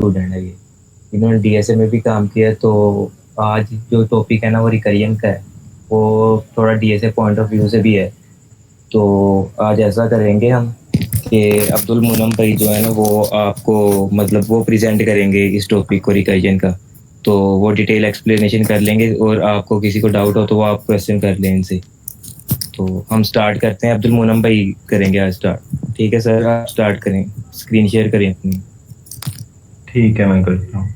Student है ये, इन्होंने डीएसए में भी काम किया है। तो आज जो टॉपिक है ना वो रिकरियन का है, वो थोड़ा डीएसए पॉइंट ऑफ व्यू से भी है। तो आज ऐसा करेंगे हम कि अब्दुल मुनम भाई जो है ना वो आपको मतलब वो प्रेजेंट करेंगे इस टॉपिक को रिकरियन का। तो वो डिटेल एक्सप्लेनेशन कर लेंगे और आपको किसी को डाउट हो तो वो आप क्वेश्चन कर लें इनसे। तो हम स्टार्ट करते हैं, अब्दुल मुनम भाई करेंगे आज स्टार्ट। ठीक है सर, आप स्टार्ट करें, स्क्रीन शेयर करें अपनी। ठीक है, मैं करता हूँ।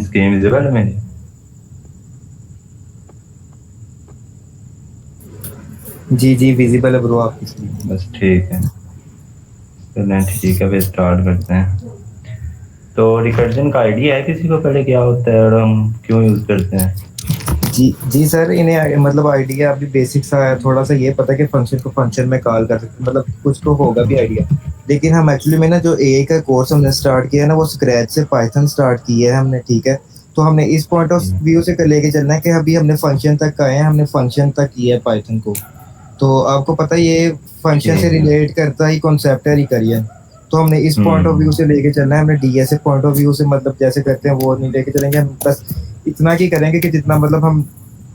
स्क्रीन विजिबल है मेरी? जी जी विजिबल है ब्रो आपकी स्क्रीन। बस ठीक है, चलें ठीक है, फिर स्टार्ट करते हैं। तो रिकर्जन का आइडिया है किसी को पहले क्या होता है और हम क्यों यूज़ करते हैं? जी जी सर, इन्हें मतलब आइडिया अभी बेसिक सा है, थोड़ा सा ये पता है कि फंक्शन को फंक्शन में कॉल कर सकते हैं, मतलब कुछ तो होगा भी आइडिया। लेकिन हम एक्चुअली में ना जो एआई का कोर्स हमने स्टार्ट किया है ना वो स्क्रैच से पाइथन स्टार्ट किया है हमने। ठीक है, तो हमने इस पॉइंट ऑफ व्यू से लेके चलना है कि अभी हमने फंक्शन तक आए हैं, हमने फंक्शन तक किया है पाइथन को। तो आपको पता है ये फंक्शन से ठीक है। रिलेट करता ही कॉन्सेप्ट है रिकरियन। तो हमने इस पॉइंट ऑफ व्यू से लेके चलना है, हमने डीएसए पॉइंट ऑफ व्यू से मतलब जैसे करते हैं वो नहीं लेके चलेंगे हम, बस इतना ही करेंगे कि जितना मतलब हम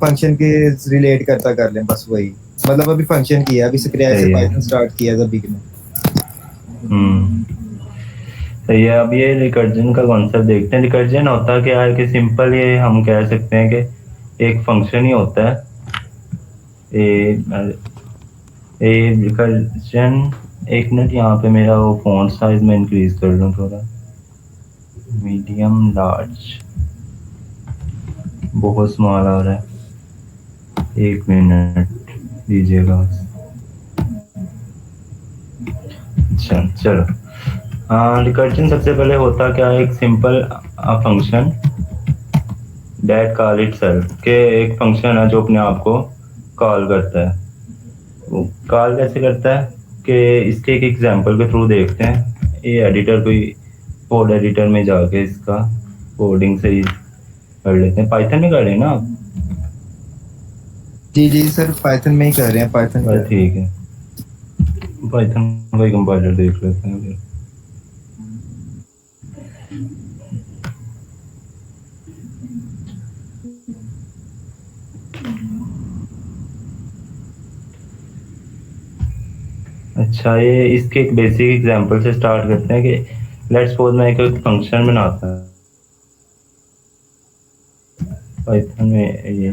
फंक्शन के रिलेट करता कर लें, बस वही। मतलब अभी फंक्शन किया, अभी स्क्रैच से सही है। पाइथन स्टार्ट किया था बिगनर। सही है। अब ये रिकर्जन का कॉन्सेप्ट देखते हैं। रिकर्जन होता क्या है कि सिंपल ये हम कह सकते हैं कि एक फंक्शन ही होता है। ए रिकर्जन, एक मिनट, यहाँ पे मेरा वो फॉन्ट साइज में इंक्रीज कर लूँ थोड़ा, मीडियम लार्ज, बहुत स्मॉल आ रहा है, एक मिनट दीजिएगा। अच्छा चलो। रिकर्जन सबसे पहले होता क्या है, एक simple function that call itself, के एक फंक्शन है जो अपने आप को कॉल करता है। वो कॉल कैसे करता है कि इसके एक एग्जांपल के थ्रू देखते हैं। ये एडिटर, कोई कोड एडिटर में जाके इसका कोडिंग से ही कर लेते हैं। पाइथन में कर रहे हैं ना आप? जी जी सर, पाइथन में ही कर रहे हैं, पाइथन कर बस रहे हैं। ठीक है, पाइथन का ही कंपाइलर देख लेते हैं फिर। अच्छा, ये इसके एक बेसिक एग्जांपल से स्टार्ट करते हैं कि लेट्स सपोज मैं एक फंक्शन बनाता हूँ पाइथन में। ये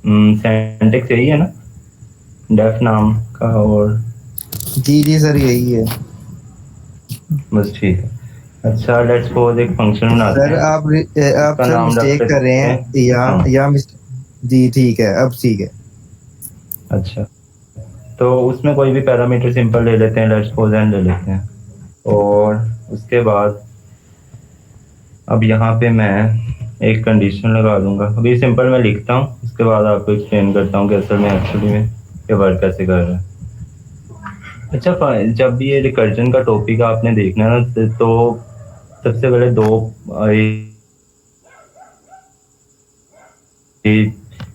सिंटैक्स यही है ना, डेफ नाम का, और जी जी सर यही है। बस ठीक है। अच्छा, लेट्स सपोज एक फंक्शन बनाते सर हैं, आप उसका सर नाम रख मिस्टेक कर रहे लेते हैं। हैं हाँ, यहाँ जी ठीक है, अब ठीक है। अच्छा, तो उसमें कोई भी पैरामीटर सिंपल ले लेते हैं, लेट्स सपोज एन ले लेते हैं। और उसके बाद अब यहाँ पे मैं एक कंडीशन लगा दूंगा। अभी सिंपल मैं लिखता हूँ, उसके बाद आपको एक्सप्लेन करता हूँ कि असल में एक्चुअली में ये वर्क कैसे कर रहा है। अच्छा, जब भी ये रिकर्जन का टॉपिक आपने देखना है ना, तो सबसे पहले दो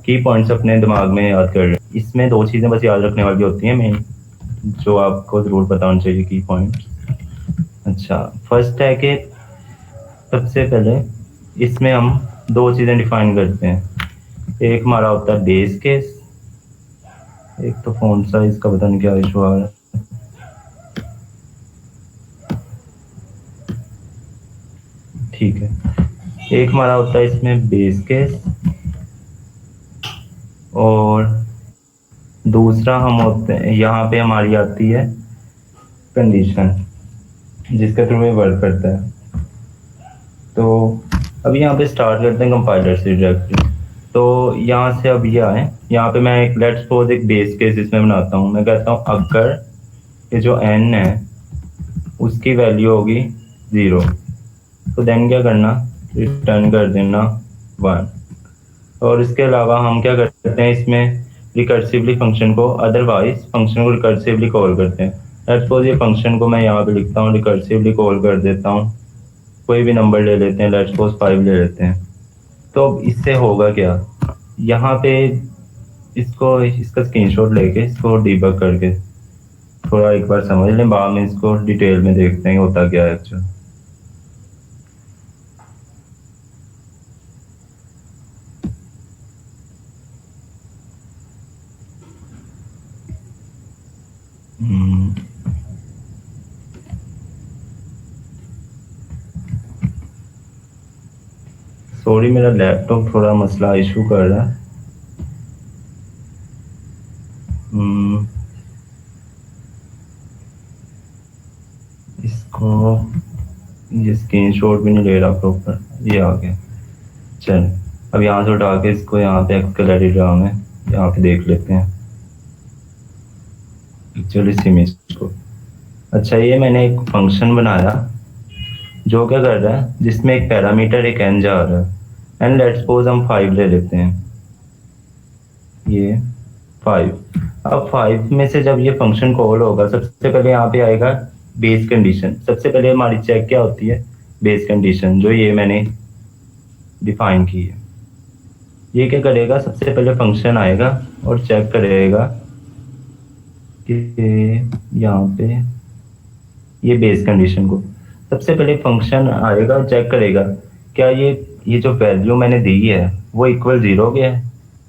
की पॉइंट्स अपने दिमाग में याद कर रहे हैं। इसमें दो चीज़ें बस याद रखने वाली होती हैं मेन, जो आपको ज़रूर पता होना चाहिए, की पॉइंट। अच्छा, फर्स्ट है कि सबसे पहले इसमें हम दो चीज़ें डिफाइन करते हैं। एक हमारा होता है बेस केस, एक तो फॉन्ट साइज का पता नहीं क्या इशू आ रहा है। ठीक है, एक हमारा होता है इसमें बेस केस, और दूसरा हम होते हैं, यहाँ पे हमारी आती है कंडीशन, जिसके थ्रू ये वर्क करता है। तो अभी यहाँ पे स्टार्ट करते हैं कंपाइलर से डायरेक्टली। तो यहाँ से अब ये आए, यहाँ पे मैं एक लेट्स सपोज एक बेस केस इसमें बनाता हूँ। मैं कहता हूँ अगर ये जो n है उसकी वैल्यू होगी 0, तो देन क्या करना, रिटर्न कर देना 1। और इसके अलावा हम क्या करते हैं इसमें, रिकर्सिवली फंक्शन को, अदरवाइज फंक्शन को रिकर्सिवली कॉल करते हैं। लेट्स सपोज ये फंक्शन को मैं यहाँ पे लिखता हूँ, रिकर्सिवली कॉल कर देता हूँ कोई भी नंबर ले लेते हैं, लेट्स सपोज 5 ले लेते हैं। तो अब इससे होगा क्या, यहाँ पे इसको इसका स्क्रीनशॉट लेके इसको डीबग करके थोड़ा एक बार समझ लें, बाद में इसको डिटेल में देखते हैं होता क्या है एक्चुअली। सॉरी, मेरा लैपटॉप थोड़ा मसला इशू कर रहा है। इसको ये स्क्रीनशॉट भी नहीं ले रहा प्रॉपर, ये आ गया। चल अब यहाँ से उठा के इसको यहाँ पे एक्सेल एडिटर में यहाँ पे देख लेते हैं एक्चुअली इस इमेज को। अच्छा, ये मैंने एक फंक्शन बनाया जो क्या कर रहा है, जिसमें एक पैरामीटर एक एन जा रहा है, एंड लेट्स सपोज हम 5 ले लेते हैं, ये 5। अब 5 में से जब ये फंक्शन कॉल होगा, सबसे पहले यहाँ पे आएगा बेस कंडीशन। सबसे पहले हमारी चेक क्या होती है, बेस कंडीशन, जो ये मैंने डिफाइन की है। ये क्या करेगा, सबसे पहले फंक्शन आएगा और चेक करेगा कि यहाँ पे ये बेस कंडीशन को, सबसे पहले फंक्शन आएगा और चेक करेगा क्या ये जो वैल्यू मैंने दी है वो इक्वल 0 के है।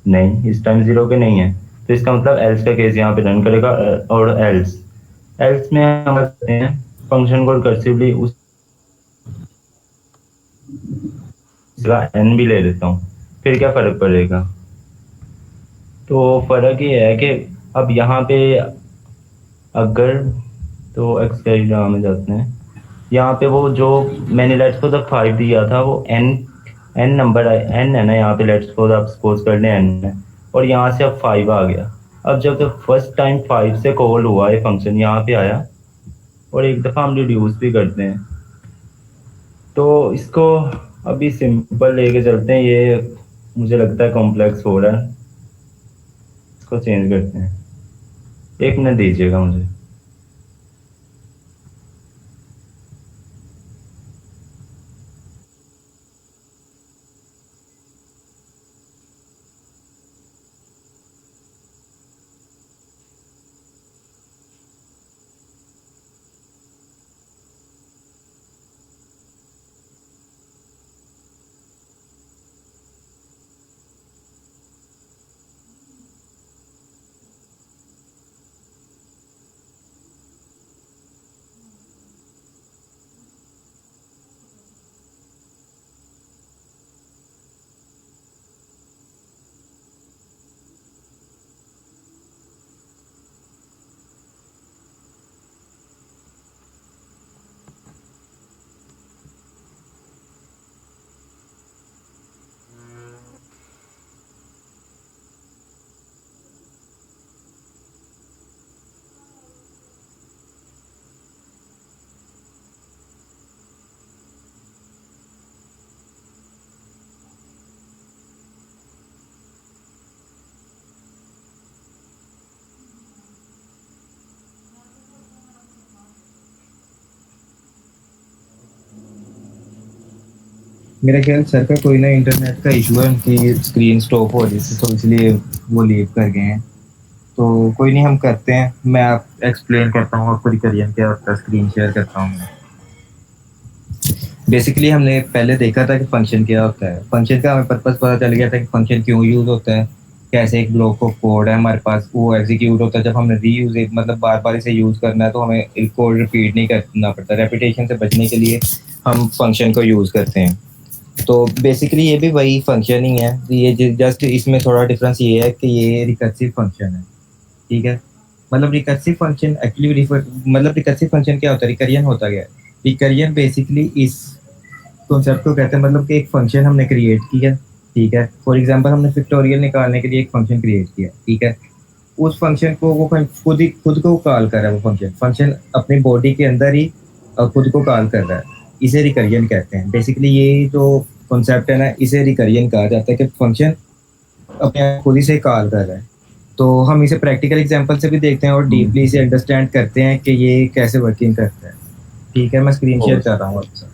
नहीं, इस टाइम 0 के नहीं है, तो इसका मतलब एल्स का केस यहाँ पे रन करेगा। और एल्स में हम करते हैं फंक्शन को रिकर्सिवली उस एन भी ले लेता हूँ, फिर क्या फर्क पड़ेगा। तो फर्क ये है कि अब यहाँ पे अगर तो एक्स में जाते हैं, यहाँ पे वो जो मैंने लेट्स सपोज 5 दिया था वो एन नंबर एन है ना, यहाँ पे लेट्स सपोज आप सपोज कर लें एन है, और यहाँ से अब 5 आ गया। अब जब तो फर्स्ट टाइम 5 से कॉल हुआ ये फंक्शन यहाँ पे आया, और एक दफ़ा हम रिड्यूस भी करते हैं, तो इसको अभी सिंपल लेके चलते हैं। ये मुझे लगता है कॉम्प्लेक्स हो रहा है, इसको चेंज करते हैं। 1 मिनट दीजिएगा मुझे। मेरा ख्याल सर का कोई ना इंटरनेट का इशू है, उनकी स्क्रीन स्टॉप हो रही थी तो इसलिए वो लीव कर गए हैं। तो कोई नहीं, हम करते हैं। मैं आप एक्सप्लेन करता हूँ आपको रिकरियन क्या होता है, स्क्रीन शेयर करता हूँ मैं। बेसिकली हमने पहले देखा था कि फंक्शन क्या होता है। फंक्शन का हमें पर्पस पता चल गया था कि फंक्शन क्यों यूज़ होता है, कैसे एक ब्लॉक ऑफ कोड है हमारे पास वो एग्जीक्यूट होता है। जब हमने रीयूज मतलब बार बार इसे यूज़ करना है तो हमें एक कोड रिपीट नहीं करना पड़ता। रेपिटेशन से बचने के लिए हम फंक्शन को यूज़ करते हैं। तो बेसिकली ये भी वही फंक्शन ही है, ये जस्ट इसमें थोड़ा डिफरेंस ये है कि ये रिकर्सिव फंक्शन है, ठीक है। मतलब रिकर्सिव फंक्शन एक्चुअली मतलब रिकर्सिव फंक्शन क्या होता है, रिकरियन होता क्या है। रिकरियन बेसिकली इस कॉन्सेप्ट को कहते हैं, मतलब कि एक फंक्शन हमने क्रिएट किया, ठीक है। फॉर एग्जांपल हमने फैक्टोरियल निकालने के लिए एक फंक्शन क्रिएट किया, ठीक है। उस फंक्शन को वो खुद को कॉल कर रहा है। वो फंक्शन अपनी बॉडी के अंदर ही खुद को कॉल कर रहा है, इसे रिकरियन कहते हैं। बेसिकली ये जो कॉन्सेप्ट है ना, इसे रिकरियन कहा जाता है कि फंक्शन अपने खुद ही से कॉल कर रहा है। तो हम इसे प्रैक्टिकल एग्जांपल से भी देखते हैं और डीपली इसे अंडरस्टैंड करते हैं कि ये कैसे वर्किंग करता है, ठीक है। मैं स्क्रीन शेयर कर रहा हूँ आपके साथ।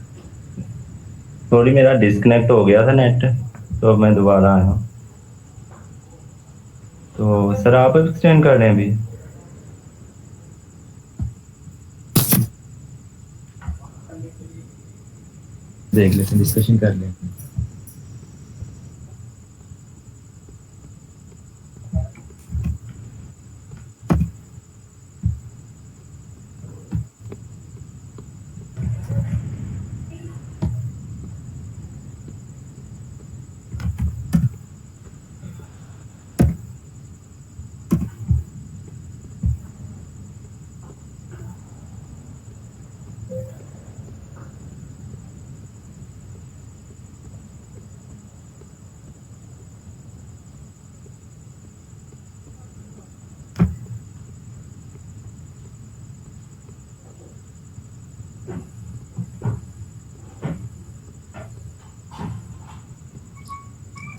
सॉरी, मेरा डिस्कनेक्ट हो गया था नेट, तो अब मैं दोबारा आया हूँ। तो सर आप एक्सटेंड कर रहे हैं अभी? देख लेते हैं, डिस्कशन कर लेते हैं।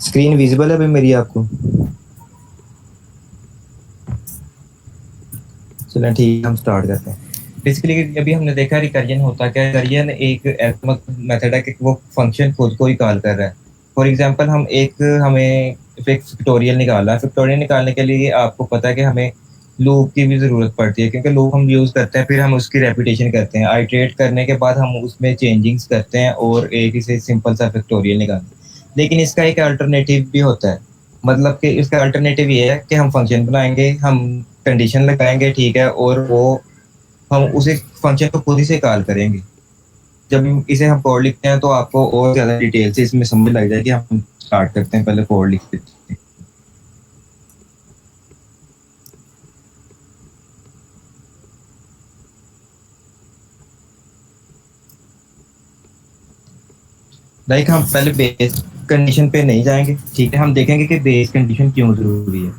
स्क्रीन विजिबल है अभी मेरी आपको? चलें ठीक है, हम स्टार्ट करते हैं। बेसिकली अभी हमने देखा रिकरियन होता क्या है। रिकरियन एक ऐसा मेथड है कि वो फंक्शन खुद को ही कॉल कर रहा है। फॉर एग्जांपल हमें एक फैक्टोरियल निकालना है। फैक्टोरियल निकालने के लिए आपको पता है कि हमें लूप की भी ज़रूरत पड़ती है, क्योंकि लूप हम यूज़ करते हैं, फिर हम उसकी रेपिटेशन करते हैं। आइटरेट करने के बाद हम उसमें चेंजिंग्स करते हैं और एक इसे सिंपल सा फैक्टोरियल निकालते हैं। लेकिन इसका एक अल्टरनेटिव भी होता है। मतलब कि इसका अल्टरनेटिव ये है कि हम फंक्शन बनाएंगे, हम कंडीशन लगाएंगे, ठीक है, और वो हम उसे फंक्शन को खुद ही से कॉल करेंगे। जब इसे हम कोड लिखते हैं तो आपको और ज़्यादा डिटेल से इसमें समझ लग जाएगी। हम स्टार्ट करते हैं, पहले कोड लिख देते हैं। लाइक हम पहले बेस कंडीशन पे नहीं जाएंगे, ठीक है, हम देखेंगे कि बेस कंडीशन क्यों जरूरी है।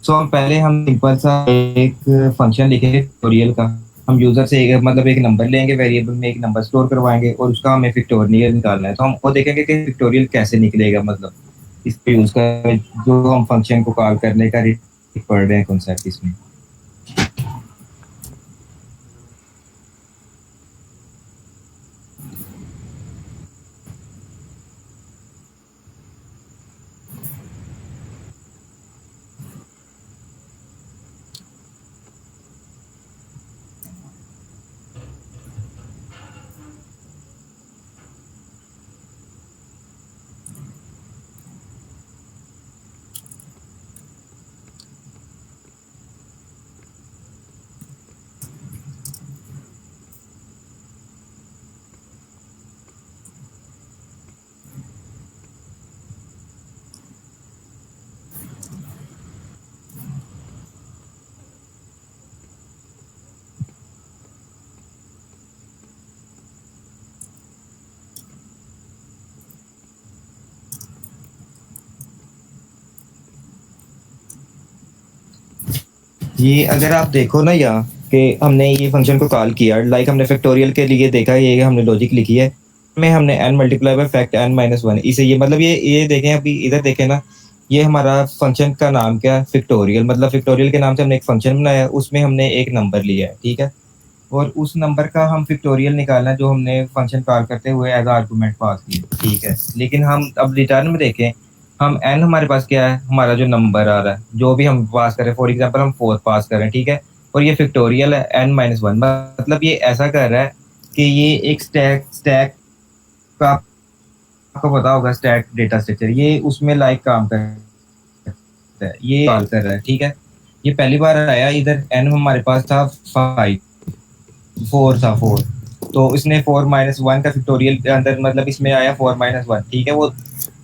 सो हम पहले हम सिंपल सा एक फंक्शन लिखेंगे फैक्टोरियल का। हम यूजर से एक नंबर लेंगे, वेरिएबल में एक नंबर स्टोर करवाएंगे और उसका हमें फैक्टोरियल निकालना है। तो हम वो देखेंगे कि फैक्टोरियल कैसे निकलेगा, मतलब इस पे यूज कर जो हम फंक्शन को कॉल करने का पढ़ रहे हैं कॉन्सेप्ट इसमें। ये अगर आप देखो ना यहाँ कि हमने ये फंक्शन को कॉल किया, लाइक हमने फैक्टोरियल के लिए देखा, ये हमने लॉजिक लिखी है में हमने n multiply by fact n minus one, इसे ये मतलब ये देखें, अभी इधर देखें ना, ये हमारा फंक्शन का नाम क्या है, फैक्टोरियल। मतलब फैक्टोरियल के नाम से हमने एक फंक्शन बनाया, उसमें हमने एक नंबर लिया है, ठीक है, और उस नंबर का हम फैक्टोरियल निकालना है जो हमने फंक्शन कॉल करते हुए एज आर्गुमेंट पास किया, ठीक है। लेकिन हम अब रिटर्न में देखें, हम n हमारे पास क्या है, हमारा जो नंबर आ रहा है, जो भी हम पास करें, फॉर एग्जांपल हम 4 पास करें, ठीक है, और ये फैक्टोरियल है n माइनस वन। मतलब ये ऐसा कर रहा है कि ये एक स्टैक का, आपको पता होगा स्टैक डेटा स्ट्रक्चर, ये उसमें लाइक काम करता है, ये कॉल कर रहा है, ठीक है। ये पहली बार आया, इधर n हमारे पास था 5, 4 था 4, तो इसने 4 माइनस वन का फैक्टोरियल के अंदर, मतलब इसमें आया 4 माइनस वन, ठीक है। वो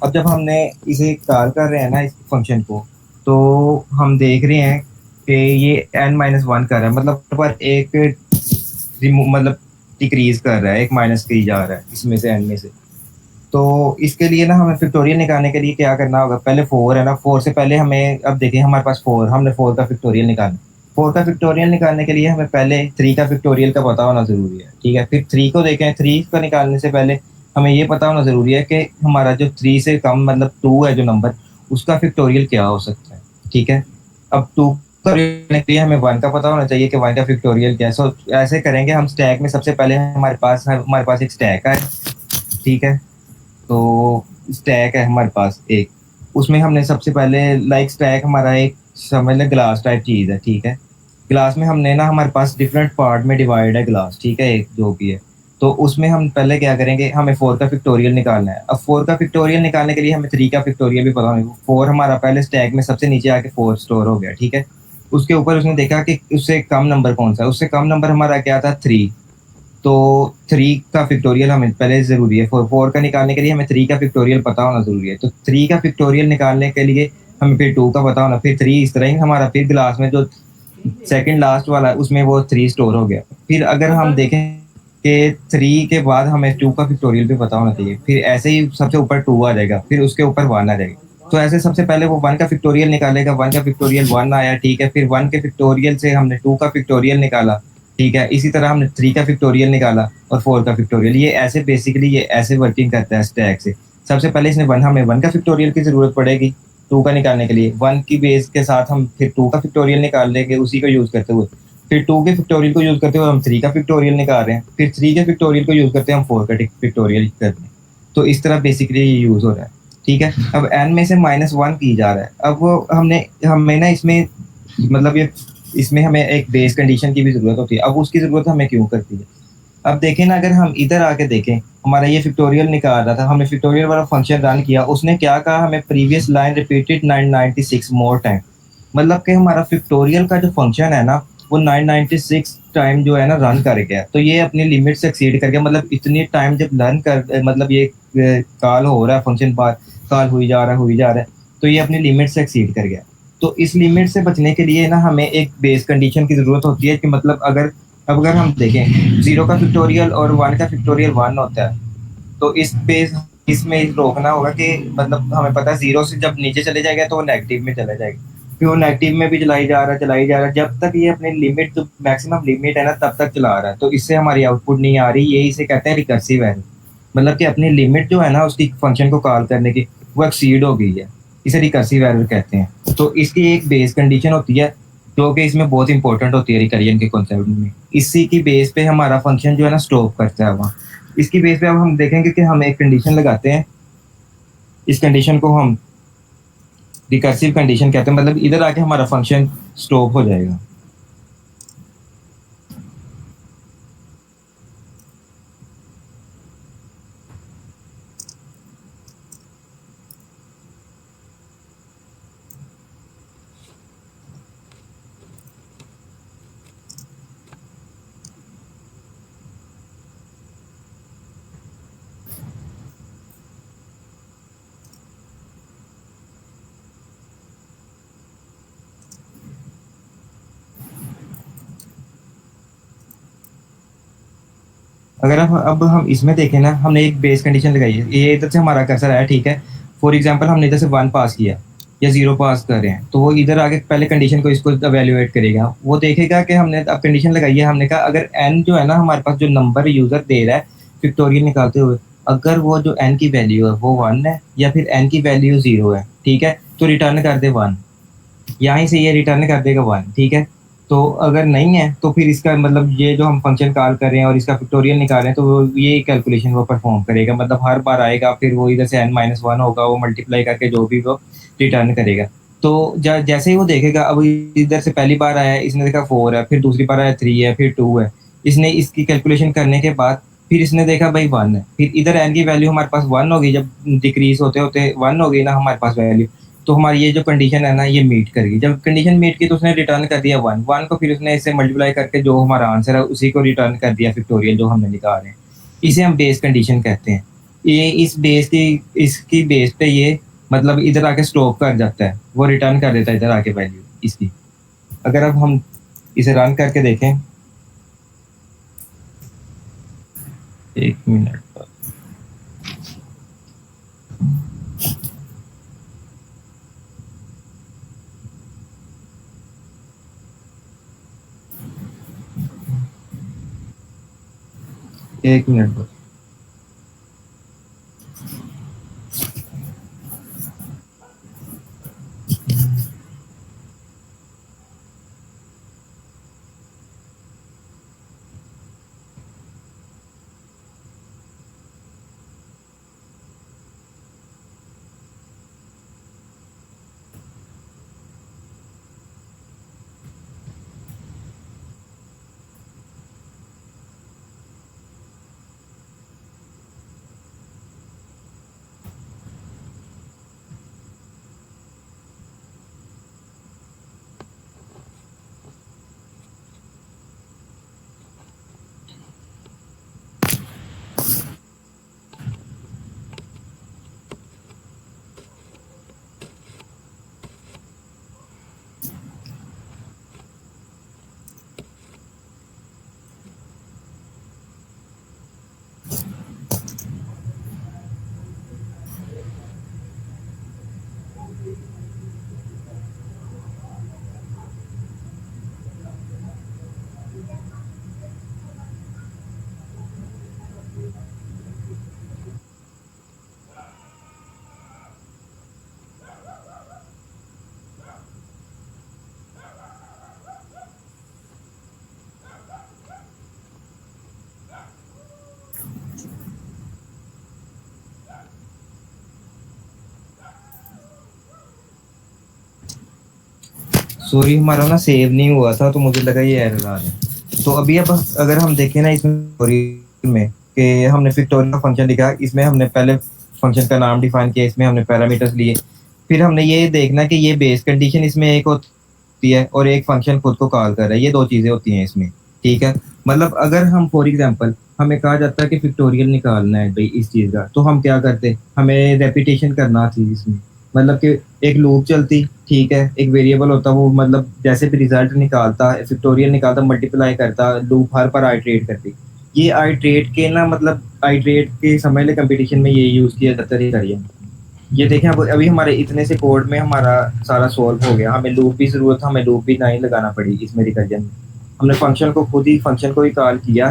अब जब हमने इसे कॉल कर रहे हैं ना इस फंक्शन को, तो हम देख रहे हैं कि ये n माइनस वन कर रहा है, मतलब पर एक मतलब डिक्रीज कर रहा है, एक माइनस की जा रहा है इसमें से n में से। तो इसके लिए ना हमें फैक्टोरियल निकालने के लिए क्या करना होगा, पहले 4 है ना, 4 से पहले हमें, अब देखिए हमारे पास 4, हमने 4 का फैक्टोरियल निकालना। 4 का फैक्टोरियल निकालने के लिए हमें पहले 3 का फैक्टोरियल का पता होना जरूरी है, ठीक है। फिर 3 को देखें, 3 का निकालने से पहले हमें ये पता होना जरूरी है कि हमारा जो 3 से कम मतलब 2 है जो नंबर, उसका फैक्टोरियल क्या हो सकता है, ठीक है। अब 2 का के लिए हमें 1 का पता होना चाहिए कि 1 का फैक्टोरियल क्या है। सो ऐसे करेंगे हम, स्टैक में सबसे पहले हमारे पास एक स्टैक है, ठीक है। तो स्टैक है हमारे पास एक, उसमें हमने सबसे पहले लाइक स्टैक हमारा एक समझ लें ग्लास टाइप चीज़ है, ठीक है। ग्लास में हमने ना हमारे पास डिफरेंट पार्ट में डिवाइड है ग्लास, ठीक है, एक जो भी है। तो उसमें हम पहले क्या करेंगे, हमें 4 का फैक्टोरियल निकालना है। अब 4 का फैक्टोरियल निकालने के लिए हमें 3 का फैक्टोरियल भी पता होगा। 4 हमारा पहले स्टैक में सबसे नीचे आके 4 स्टोर हो गया, ठीक है। उसके ऊपर उसने देखा कि उससे कम नंबर कौन सा है, उससे कम नंबर हमारा क्या था 3। तो 3 का फैक्टोरियल हमें पहले ज़रूरी है। 4 का निकालने के लिए हमें 3 का फैक्टोरियल पता होना ज़रूरी है। तो 3 का फैक्टोरियल निकालने के लिए हमें फिर 2 का पता होना, फिर 3 इस तरह ही हमारा फिर क्लास में जो सेकंड लास्ट वाला है उसमें वो 3 स्टोर हो गया। फिर अगर हम देखें कि 3 के बाद हमें 2 का फैक्टोरियल भी पता होना चाहिए। फिर ऐसे ही सबसे ऊपर 2 आ जाएगा, फिर उसके ऊपर 1 आ जाएगा। तो ऐसे सबसे पहले वो 1 का फैक्टोरियल निकालेगा, 1 का फैक्टोरियल 1 आया, ठीक है। फिर 1 के फैक्टोरियल से हमने 2 का फैक्टोरियल निकाला, ठीक है। इसी तरह हमने 3 का फैक्टोरियल निकाला और 4 का फैक्टोरियल। ये ऐसे बेसिकली ये ऐसे वर्किंग करता है स्टैक से। सबसे पहले इसने 1 हमें 1 का फैक्टोरियल की ज़रूरत पड़ेगी 2 का निकालने के लिए। 1 की बेस के साथ हम फिर 2 का फैक्टोरियल निकाल लेंगे उसी को यूज़ करते हुए। फिर 2 के फैक्टोरियल को यूज़ करते हुए हम 3 का फैक्टोरियल निकाल रहे हैं। फिर 3 के फैक्टोरियल को यूज़ करते हैं हम 4 का फैक्टोरियल कर रहे हैं। तो इस तरह बेसिकली ये यूज़ हो रहा है, ठीक है। अब n में से -1 की जा रहा है। अब वो हमने हमें ना इसमें मतलब ये इसमें हमें एक बेस कंडीशन की भी ज़रूरत होती है। अब उसकी ज़रूरत हमें क्यों करती है? अब देखें ना, अगर हम इधर आके देखें, हमारा ये फैक्टोरियल निकाल रहा था, हमने फैक्टोरियल वाला फंक्शन रन किया, उसने क्या कहा हमें, previous line repeated 996 more time. मतलब कि हमारा फैक्टोरियल का जो फंक्शन है ना, वो 996 टाइम जो है ना रन कर गया। तो ये अपनी लिमिट से एक्सीड कर गया। मतलब इतनी टाइम जब रन कर मतलब ये कॉल हो रहा है, फंक्शन बार कॉल हुई जा रहा है, तो ये अपनी लिमिट से एक्सीड कर गया। तो इस लिमिट से बचने के लिए ना हमें एक बेस कंडीशन की ज़रूरत होती है कि मतलब अगर हम देखें 0 का फैक्टोरियल और 1 का फैक्टोरियल 1 होता है, तो इसमें रोकना होगा कि मतलब हमें पता है 0 से जब नीचे चले जाएगा तो वो नेगेटिव में चला जाएगा। फिर वो नेगेटिव में भी चलाई जा रहा है, जब तक ये अपनी लिमिट जो मैक्सिमम लिमिट है ना तब तक चला रहा है। तो इससे हमारी आउटपुट नहीं आ रही, ये इसे कहते हैं रिकर्सिव एरर। मतलब कि अपनी लिमिट जो है ना उसकी फंक्शन को कॉल करने की, वो एक्सीड हो गई है। इसे रिकर्सिव एरर कहते हैं। तो इसकी एक बेस कंडीशन होती है जो कि इसमें बहुत इंपॉर्टेंट होती है रिकरियन के कॉन्सेप्ट में। इसी की बेस पे हमारा फंक्शन जो है ना स्टॉप करता है वहाँ। इसकी बेस पे अब हम देखेंगे कि हम एक कंडीशन लगाते हैं। इस कंडीशन को हम रिकर्सिव कंडीशन कहते हैं। मतलब इधर आके हमारा फंक्शन स्टॉप हो जाएगा। अगर अब हम इसमें देखें ना, हमने एक बेस कंडीशन लगाई है, ये इधर से हमारा कर्सर आया, ठीक है। फॉर एग्जांपल हमने इधर से 1 पास किया या 0 पास कर रहे हैं, तो वो इधर आके पहले कंडीशन को इसको एवेल्युएट करेगा। वो देखेगा कि हमने अब कंडीशन लगाई है, हमने कहा अगर n जो है ना हमारे पास जो नंबर यूजर दे रहा है फैक्टोरियल निकालते हुए, अगर वो जो n की वैल्यू है वो 1 है या फिर n की वैल्यू 0 है, ठीक है, तो रिटर्न कर दे 1। यहाँ से ये रिटर्न कर देगा 1, ठीक है। तो अगर नहीं है तो फिर इसका मतलब ये जो हम फंक्शन कॉल कर रहे हैं और इसका फैक्टोरियल निकाल रहे हैं, तो वो ये कैलकुलेशन वो परफॉर्म करेगा। मतलब हर बार आएगा, फिर वो इधर से n-1 होगा, वो मल्टीप्लाई करके जो भी वो रिटर्न करेगा। तो जैसे ही वो देखेगा, अब इधर से पहली बार आया है, इसने देखा 4 है, फिर दूसरी बार आया 3 है, फिर 2 है। इसने इसकी कैलकुलेशन करने के बाद फिर इसने देखा भाई 1 है, फिर इधर n की वैल्यू हमारे पास 1 हो गई। जब डिक्रीज होते होते 1 हो गई ना हमारे पास वैल्यू, तो हमारी ये जो कंडीशन है ना ये मीट करेगी। जब कंडीशन मीट की तो उसने रिटर्न कर दिया 1 को, फिर उसने इससे मल्टीप्लाई करके जो हमारा आंसर है उसी को रिटर्न कर दिया फैक्टोरियल जो हमने निकाल रहे हैं। इसे हम बेस कंडीशन कहते हैं। ये इस बेस की इसकी बेस पे ये मतलब इधर आके स्टॉप कर जाता है, वो रिटर्न कर देता है इधर आके वैल्यू इसकी। अगर अब हम इसे रन करके देखें, 1 मिनट, 1 मिनट बस। सॉरी हमारा ना सेव नहीं हुआ था तो मुझे लगा ये एरर आ रहा है। तो अभी अब अगर हम देखें ना इसमें story में कि हमने फिक्टोरियल का फंक्शन लिखा, इसमें हमने पहले फंक्शन का नाम डिफाइन किया, इसमें हमने पैरामीटर्स लिए, फिर हमने ये देखना कि ये बेस कंडीशन इसमें एक होती है और एक फंक्शन खुद को कॉल कर रहा है, ये दो चीजें होती हैं इसमें। ठीक है, मतलब अगर हम फॉर एग्जांपल हमें कहा जाता है कि फिक्टोरियल निकालना है भाई इस चीज का, तो हम क्या करते, हमें रेपिटेशन करना थी इसमें, मतलब कि एक लूप चलती, ठीक है, एक वेरिएबल होता, वो मतलब जैसे भी रिजल्ट निकालता, फैक्टोरियल निकालता, मल्टीप्लाई करता, लूप हर पर आइट्रेट करती। ये आइट्रेट के ना मतलब आइट्रेट के समझ ले कंपटीशन में ये यूज किया जाता है करिए। ये देखें अब अभी हमारे इतने से कोड में हमारा सारा सॉल्व हो गया, हमें लूप की जरूरत, हमें लूप भी नहीं लगाना पड़ी इसमें रिकर्जन में। हमने फंक्शन को खुद ही फंक्शन को ही कॉल किया,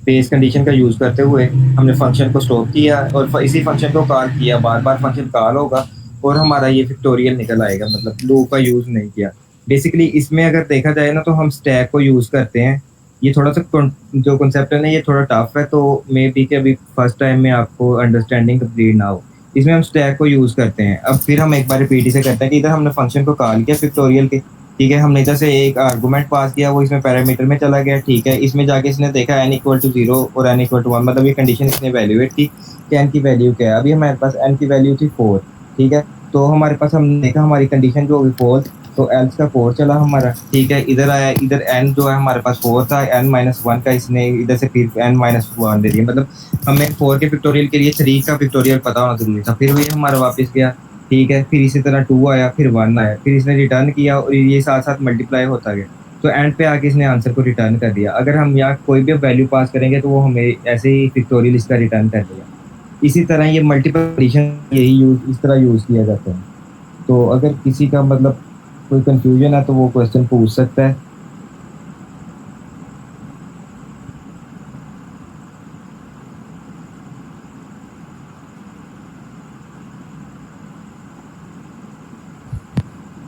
बेस कंडीशन का यूज करते हुए हमने फंक्शन को स्टॉप किया और इसी फंक्शन को कॉल किया, बार बार फंक्शन कॉल होगा और हमारा ये फिक्टोरियल निकल आएगा, मतलब लूप का यूज नहीं किया। बेसिकली इसमें अगर देखा जाए ना तो हम स्टैक को यूज करते हैं। ये थोड़ा सा जो कॉन्सेप्ट है ना ये थोड़ा टफ है, तो मे बी के अभी फर्स्ट टाइम में आपको अंडरस्टैंडिंग कंप्लीट ना हो। इसमें हम स्टैक को यूज करते हैं। अब फिर हम एक बार रिपीट से करते हैं कि इधर हमने फंक्शन को कॉल किया फिक्टोरियल के, ठीक है, हमने जैसे एक आर्गुमेंट पास किया, वो इसमें पैरामीटर में चला गया, ठीक है, इसमें जाके इसने देखा n इक्वल टू 0 और n इक्वल टू 1, मतलब ये कंडीशन इसने वैल्यूएट की कि n की वैल्यू क्या है। अभी हमारे पास n की वैल्यू थी 4, ठीक है, तो हमारे पास हमने देखा हमारी कंडीशन जो होगी फॉल्स, तो एल्स का 4 चला हमारा, ठीक है, इधर आया, इधर n जो है हमारे पास 4 था, n माइनस 1 का इसने इधर से फिर n माइनस 1 दे दिया, मतलब हमें 4 के फिक्टोरियल के लिए 3 का फिक्टोरियल पता होना जरूरी था। फिर वही हमारा वापस गया, ठीक है, फिर इसी तरह 2 आया, फिर 1 आया, फिर इसने रिटर्न किया और ये साथ साथ मल्टीप्लाई होता गया, तो एंड पे आके इसने आंसर को रिटर्न कर दिया। अगर हम यहाँ कोई भी वैल्यू पास करेंगे तो वो हमें ऐसे ही पिक्टोरियल इसका रिटर्न कर देगा। इसी तरह ये मल्टीपल कंडीशन यही यूज इस तरह यूज किया जाता है। तो अगर किसी का मतलब कोई कंफ्यूजन है तो वो क्वेश्चन पूछ सकता है।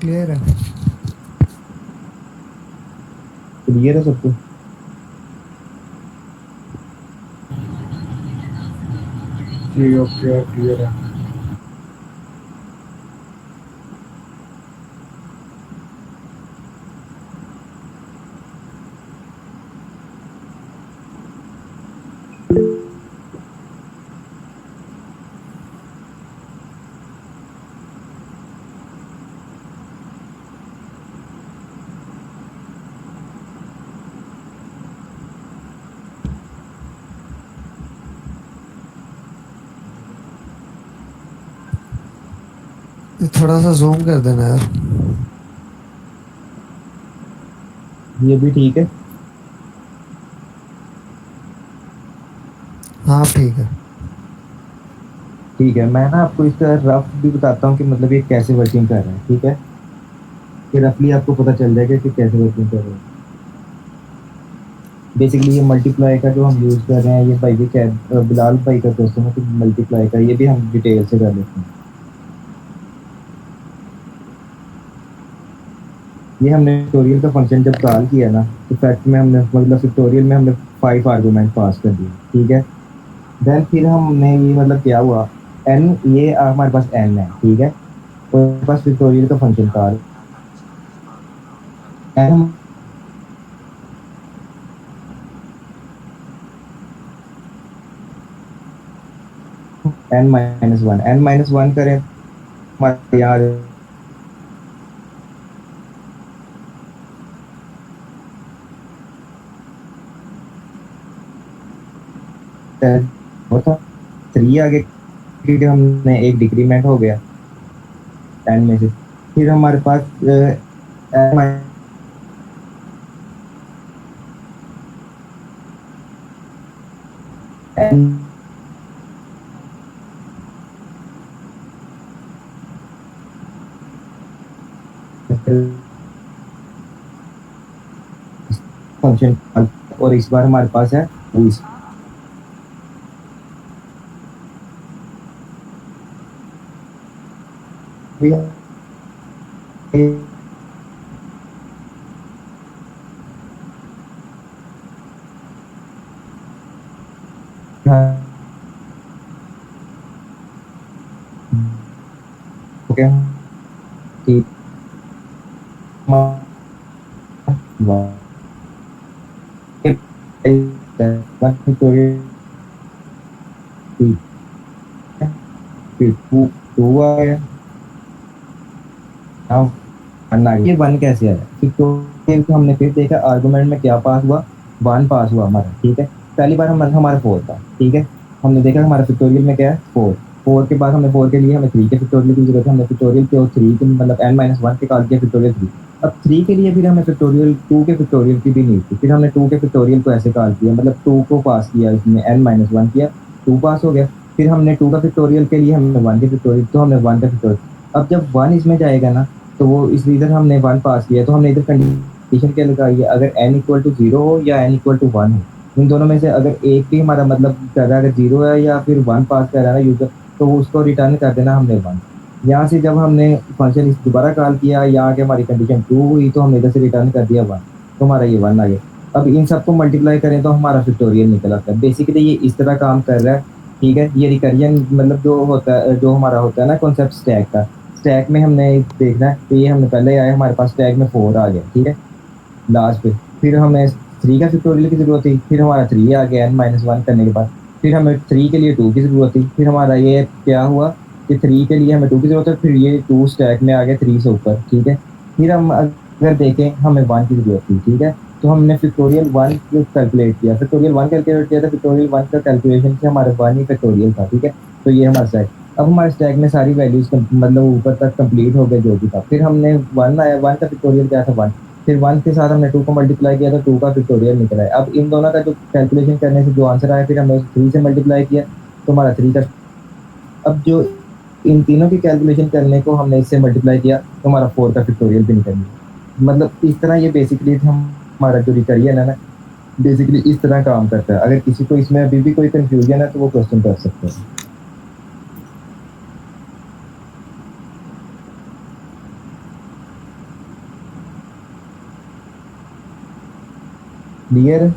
क्लियर है? क्लियर है सबको? जी ओके, क्लियर है। ये थोड़ा सा जूम कर देना यार। ये भी ठीक है। हाँ ठीक है। ठीक है, मैं ना आपको इसका रफ भी बताता हूँ कि मतलब ये कैसे वर्किंग कर रहा है, ठीक है, कि रफली आपको पता चल जाएगा कि कैसे वर्किंग कर रहा है। बेसिकली ये मल्टीप्लाई का जो हम यूज़ कर रहे हैं, ये भाई भी क्या बिलाल भाई का क्वेश्चन है कि मल्टीप्लाई का, ये भी हम डिटेल से कर लेते हैं। ये हमने ट्यूटोरियल का फंक्शन जब कॉल किया ना, तो फैक्ट में हमने मतलब ट्यूटोरियल में हमने 5 आर्गुमेंट पास कर दिए, ठीक है। देन फिर हमने ये मतलब क्या हुआ, एन ये हमारे पास एन है, ठीक है, तो हमारे पास ट्यूटोरियल का function call n n minus one करें हमारे यहाँ होता 3 आगे, क्योंकि हमने एक डिक्रीमेंट हो गया 10 में से। फिर हमारे पास एन फंक्शन, और इस बार हमारे पास है इस ओके, ठीक, फिर टू आया, अब ये वन कैसे आया, फिर तो हमने फिर देखा आर्गुमेंट में क्या पास हुआ, वन पास हुआ हमारा, ठीक है। पहली बार हम हमारा फोर था, ठीक है। हमने देखा हमारा फिक्टोरियल में क्या है, फोर। फोर के बाद हमने फोर के लिए हमें थ्री के फिक्टोरियल की जरूरत है, हमने फिक्टोरियल के और थ्री के मतलब n-1 के कॉल किया फिक्टोरियल थ्री। अब थ्री के लिए फिर हमें फिक्टोरियल टू के फिक्टोरियल की भी नीड थी, फिर हमने टू के फिक्टोरियल को ऐसे कॉल किया, मतलब टू को पास किया, इसमें n-1 किया, टू पास हो गया। फिर हमने टू का फिक्टोरियल के लिए हमने वन के फिक्टोरियल, तो हमने वन का फिक्टोरियल। अब जब वन इसमें जाएगा ना, तो वो इस इधर हमने वन पास किया, तो हमने इधर कंडीशन क्या लगाई है, अगर n इक्वल टू जीरो हो या n इक्वल टू वन हो, इन दोनों में से अगर एक भी हमारा मतलब कर रहा है, अगर जीरो है या फिर वन पास कर रहा है यूजर, तो उसको रिटर्न कर देना हमने वन। यहाँ से जब हमने फंक्शन इस दोबारा कॉल किया, यहाँ के हमारी कंडीशन टू हुई, तो हमने इधर से रिटर्न कर दिया वन, तो हमारा ये वन आ गया। अब इन सबको मल्टीप्लाई करें तो हमारा फिक्टोरियल निकल आता है। बेसिकली ये इस तरह काम कर रहा है, ठीक है। ये रिकरियन मतलब जो होता है, जो हमारा होता है ना कॉन्सेप्ट स्टैक का, स्टैक में हमने देखना है कि ये हमने पहले आया, हमारे पास स्टैक में फोर आ गया, ठीक है, लास्ट पे। फिर हमें थ्री का फिक्टोरियल की जरूरत थी, फिर हमारा थ्री आ गया n-1 करने के बाद। फिर हमें थ्री के लिए टू की जरूरत थी, फिर हमारा ये क्या हुआ कि थ्री के लिए हमें टू की जरूरत है, फिर ये टू स्टैक में आ गया थ्री से ऊपर, ठीक है। फिर हम अगर देखें हमें वन की जरूरत थी, ठीक है, तो हमने फिक्टोरियल वन कैलकुलेट किया, फिक्टोरियल वन कैलकुलेट किया, तो फिक्टोरियल वन का कैलकुलेशन से हमारा वन ही फिक्टोरियल था, ठीक है। तो ये हमारा स्टैक, अब हमारे स्टैक में सारी वैल्यूज मतलब ऊपर तक कंप्लीट हो गए जो भी था। फिर हमने वन आया, वन का फिक्टोरियल क्या था, वन। फिर वन के साथ हमने टू को मल्टीप्लाई किया, तो टू का फिक्टोरियल निकला है। अब इन दोनों का जो कैलकुलेशन करने से जो आंसर आया, फिर हमने थ्री से मल्टीप्लाई किया, तो हमारा थ्री का। अब जो इन तीनों की कैलकुलेशन करने को हमने इससे मल्टीप्लाई किया, तो हमारा फोर का फिक्टोरियल भी निकल गया। मतलब इस तरह ये बेसिकली हमारा जो रिकरियन है ना, बेसिकली इस तरह काम करता है। अगर किसी को इसमें अभी भी कोई कंफ्यूजन है तो वो क्वेश्चन कर सकते हैं। क्लियर?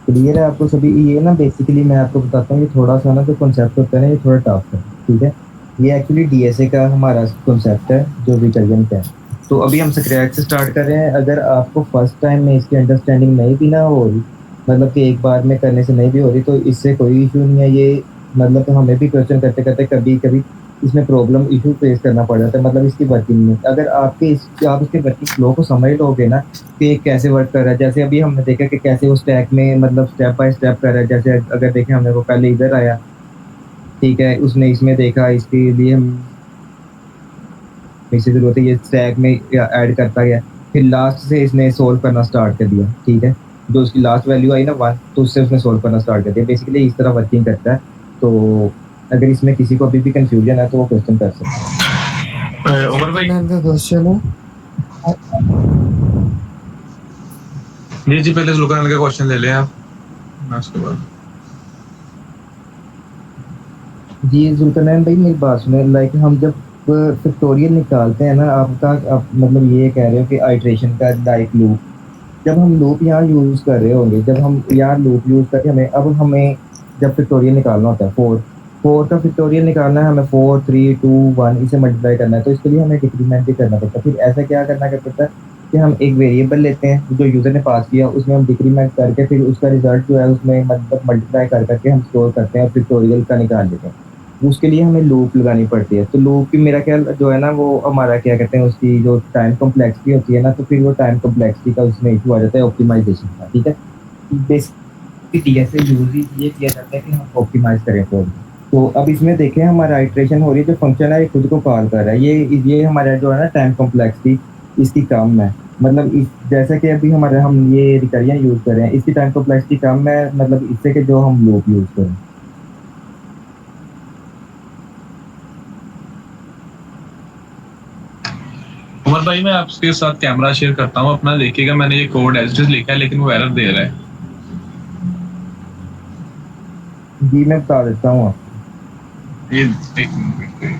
क्लियर है आपको सभी? ये ना बेसिकली मैं आपको बताता हूँ, ये थोड़ा सा ना जो कॉन्सेप्ट होता है ना, ये थोड़ा टफ है, ठीक है। ये एक्चुअली डीएसए का हमारा कॉन्सेप्ट है जो रिकरियन का है। तो अभी हम स्क्रैच से स्टार्ट कर रहे हैं। अगर आपको फर्स्ट टाइम में इसकी अंडरस्टैंडिंग नहीं भी ना हो रही, मतलब कि एक बार में करने से नहीं भी हो रही, तो इससे कोई इशू नहीं है। ये मतलब तो हमें भी क्वेश्चन करते करते कभी कभी इसमें प्रॉब्लम इशू फेस करना पड़ जाता है, मतलब इसकी वर्किंग में। अगर आप इसके वर्किंग फ्लो को समझ लोगे ना कि ये कैसे वर्क कर रहा है, जैसे अभी हमने देखा कि कैसे वो स्टैक में मतलब स्टेप बाय स्टेप कर रहा है। जैसे अगर देखें, हमने वो पहले इधर आया, ठीक है, उसने इसमें देखा, इसके लिए हम इसी जरूरत है, ये स्टैक में ऐड करता गया, फिर लास्ट से इसने सोल्व करना स्टार्ट कर दिया, ठीक है। जो उसकी लास्ट वैल्यू आई ना वन, तो उससे उसने सोल्व करना स्टार्ट कर दिया। बेसिकली इस तरह वर्किंग करता है। तो अगर इसमें किसी को अभी भी कंफ्यूजन है तो वो क्वेश्चन कर सकते हैं। उमर भाई का क्वेश्चन है। जी पहले जुल्करनैन का क्वेश्चन ले लें आप, उसके बाद। जी जुल्करनैन भाई मेरी बात सुने, लाइक हम जब फिक्टोरियल निकालते हैं ना, आपका आप मतलब ये कह रहे हो कि आइट्रेशन का लाइक लूप, जब हम लूप यहाँ यूज कर रहे होंगे, जब हम यहाँ लूप यूज करके हमें जब फिक्टोरियल निकालना होता है, फोर फोर का फिक्टोरियल निकालना है हमें, 4 3 2 1 इसे मल्टीप्लाई करना है, तो इसके लिए हमें डिक्रीमेंट भी करना पड़ता है। फिर ऐसा क्या करना पड़ता है कि हम एक वेरिएबल लेते हैं जो यूजर ने पास किया, उसमें हम डिक्रीमेंट करके फिर उसका रिजल्ट जो है उसमें मतलब मल्टीप्लाई कर करके हम स्टोर करते हैं और फिक्टोरियल का निकाल लेते हैं। उसके लिए हमें लूप लगानी पड़ती है। तो लूप की मेरा ख्याल जो है ना, वो हमारा क्या कहते हैं, उसकी जो टाइम कॉम्प्लेक्सिटी होती है ना, तो फिर वो टाइम कॉम्प्लेक्सिटी का उसमें इशू आ जाता है ऑप्टिमाइजेशन का, ठीक है। बेसिकली ऐसे यूज ये किया जाता है कि हम ऑप्टिमाइज करें कोड। तो अब इसमें देखें हमारा आइट्रेशन हो रही है, जो फंक्शन है ये खुद को कॉल कर रहा है, ये हमारा जो है ना टाइम कॉम्प्लेक्सिटी इसकी कम है। मतलब इस जैसा कि अभी हमारे हम ये रिकरियन यूज कर रहे हैं, इसकी टाइम कॉम्प्लेक्सिटी कम है, मतलब इससे कि जो हम लूप यूज करें। उमर भाई मैं आपके साथ कैमरा शेयर करता हूँ अपना, देखिएगा मैंने ये कोड एज लिखा है लेकिन वो एरर दे रहा है। जी मैं बता देता हूँ आपको। ये एक मिनट।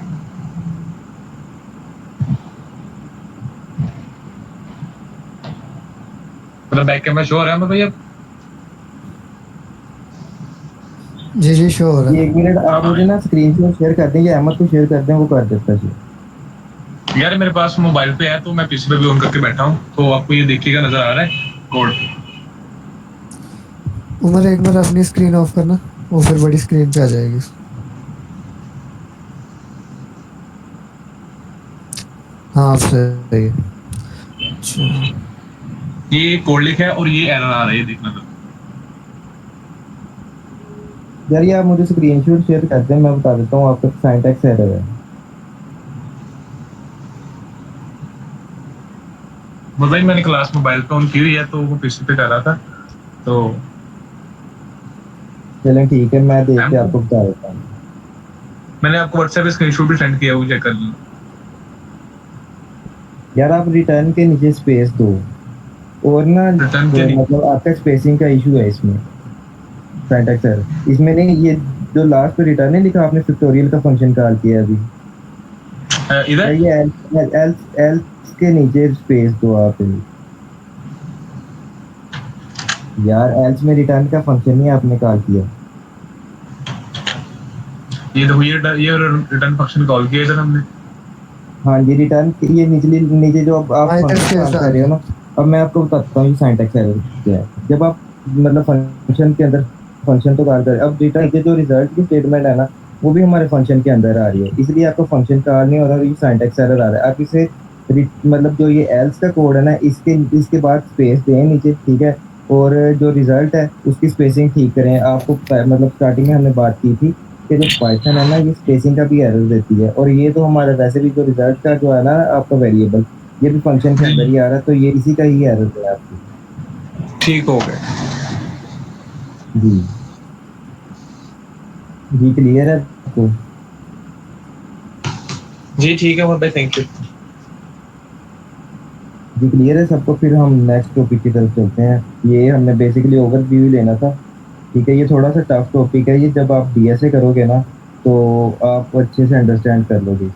मतलब बैक कैमरा शो हो रहा है उमर भाई अब? जी जी शो हो रहा ये है। 1 मिनट आप मुझे ना स्क्रीनशॉट शेयर कर दें या अहमद को शेयर कर दें, वो कर देता है। यार मेरे पास मोबाइल पे है तो मैं पीसी पे भी ऑन करके बैठा हूँ, तो आपको ये देखिएगा नजर आ रहा है कोड। उमर एक बार अपनी स्क्रीन ऑफ करना, वो फिर बड़ी स्क्रीन पे आ जाएगी। हाँ अब सही है। अच्छा ये कोड लिखा है और ये एरर आ रहा है, ये देखना तो। यार ये आप मुझे स्क्रीनशॉट शेयर कर दें, मैं बता देता हूँ आपका सिंटैक्स एरर है। भाई मैंने क्लास मोबाइल पे ऑन की हुई है तो वो पीसी पे कर रहा था, तो चलें ठीक है, मैं देख के आपको बता देता हूँ। मैंने आपको व्हाट्सएप पे स्क्रीनशॉट भी सेंड किया, वो चेक कर लीजिए। यार आप रिटर्न के नीचे स्पेस दो, और ना रिटर्न के मतलब आपका स्पेसिंग का इशू है इसमें, सिंटैक्स एरर इसमें नहीं। ये जो लास्ट पे रिटर्न है लिखा आपने, फैक्टोरियल का फंक्शन कॉल किया अभी, इधर ये एल्स एल्स के नीचे स्पेस दो आप। यार एल्स में रिटर्न का फंक्शन ही आपने कॉल किया। ये देखो, ये रिटर्न फंक्शन कॉल किया इधर हमने। हाँ जी, रिटर्न ये निचली नीचे जो आप माइनस फंक्शन के कॉल कर साथ रहे हो है। ना, अब मैं आपको बताता हूँ ये सिंटैक्स एरर क्या है। जब आप मतलब फंक्शन के अंदर फंक्शन तो कॉल कर रहे हो, अब रिटर्न के जो रिजल्ट की स्टेटमेंट है ना, वो भी हमारे फंक्शन के अंदर आ रही है, इसलिए आपको फंक्शन कॉल नहीं हो रहा, ये सिंटैक्स एरर आ रहा है। आप इसे मतलब जो ये एल्स का कोड है ना, इसके बाद स्पेस दें नीचे, ठीक है। और जो रिजल्ट है उसकी स्पेसिंग ठीक करें। आपको मतलब स्टार्टिंग में हमने बात की थी कि जो पाइथन है ना, ये स्पेसिंग का भी एरर देती है, और ये तो हमारा वैसे भी जो रिजल्ट का जो है ना आपका वेरिएबल, ये भी फंक्शन के अंदर जी ही आ रहा है, तो ये इसी का ही एरर है आपकी। ठीक हो गया। जी जी, क्लियर है आपको? जी ठीक है भाई, थैंक यू। जी क्लियर है सबको? फिर हम नेक्स्ट टॉपिक की तरफ चलते हैं। ये हमने बेसिकली ओवरव्यू लेना था, ठीक है। ये थोड़ा सा टफ टॉपिक है, ये जब आप डीएसए करोगे ना तो आप अच्छे से अंडरस्टैंड कर लोगे।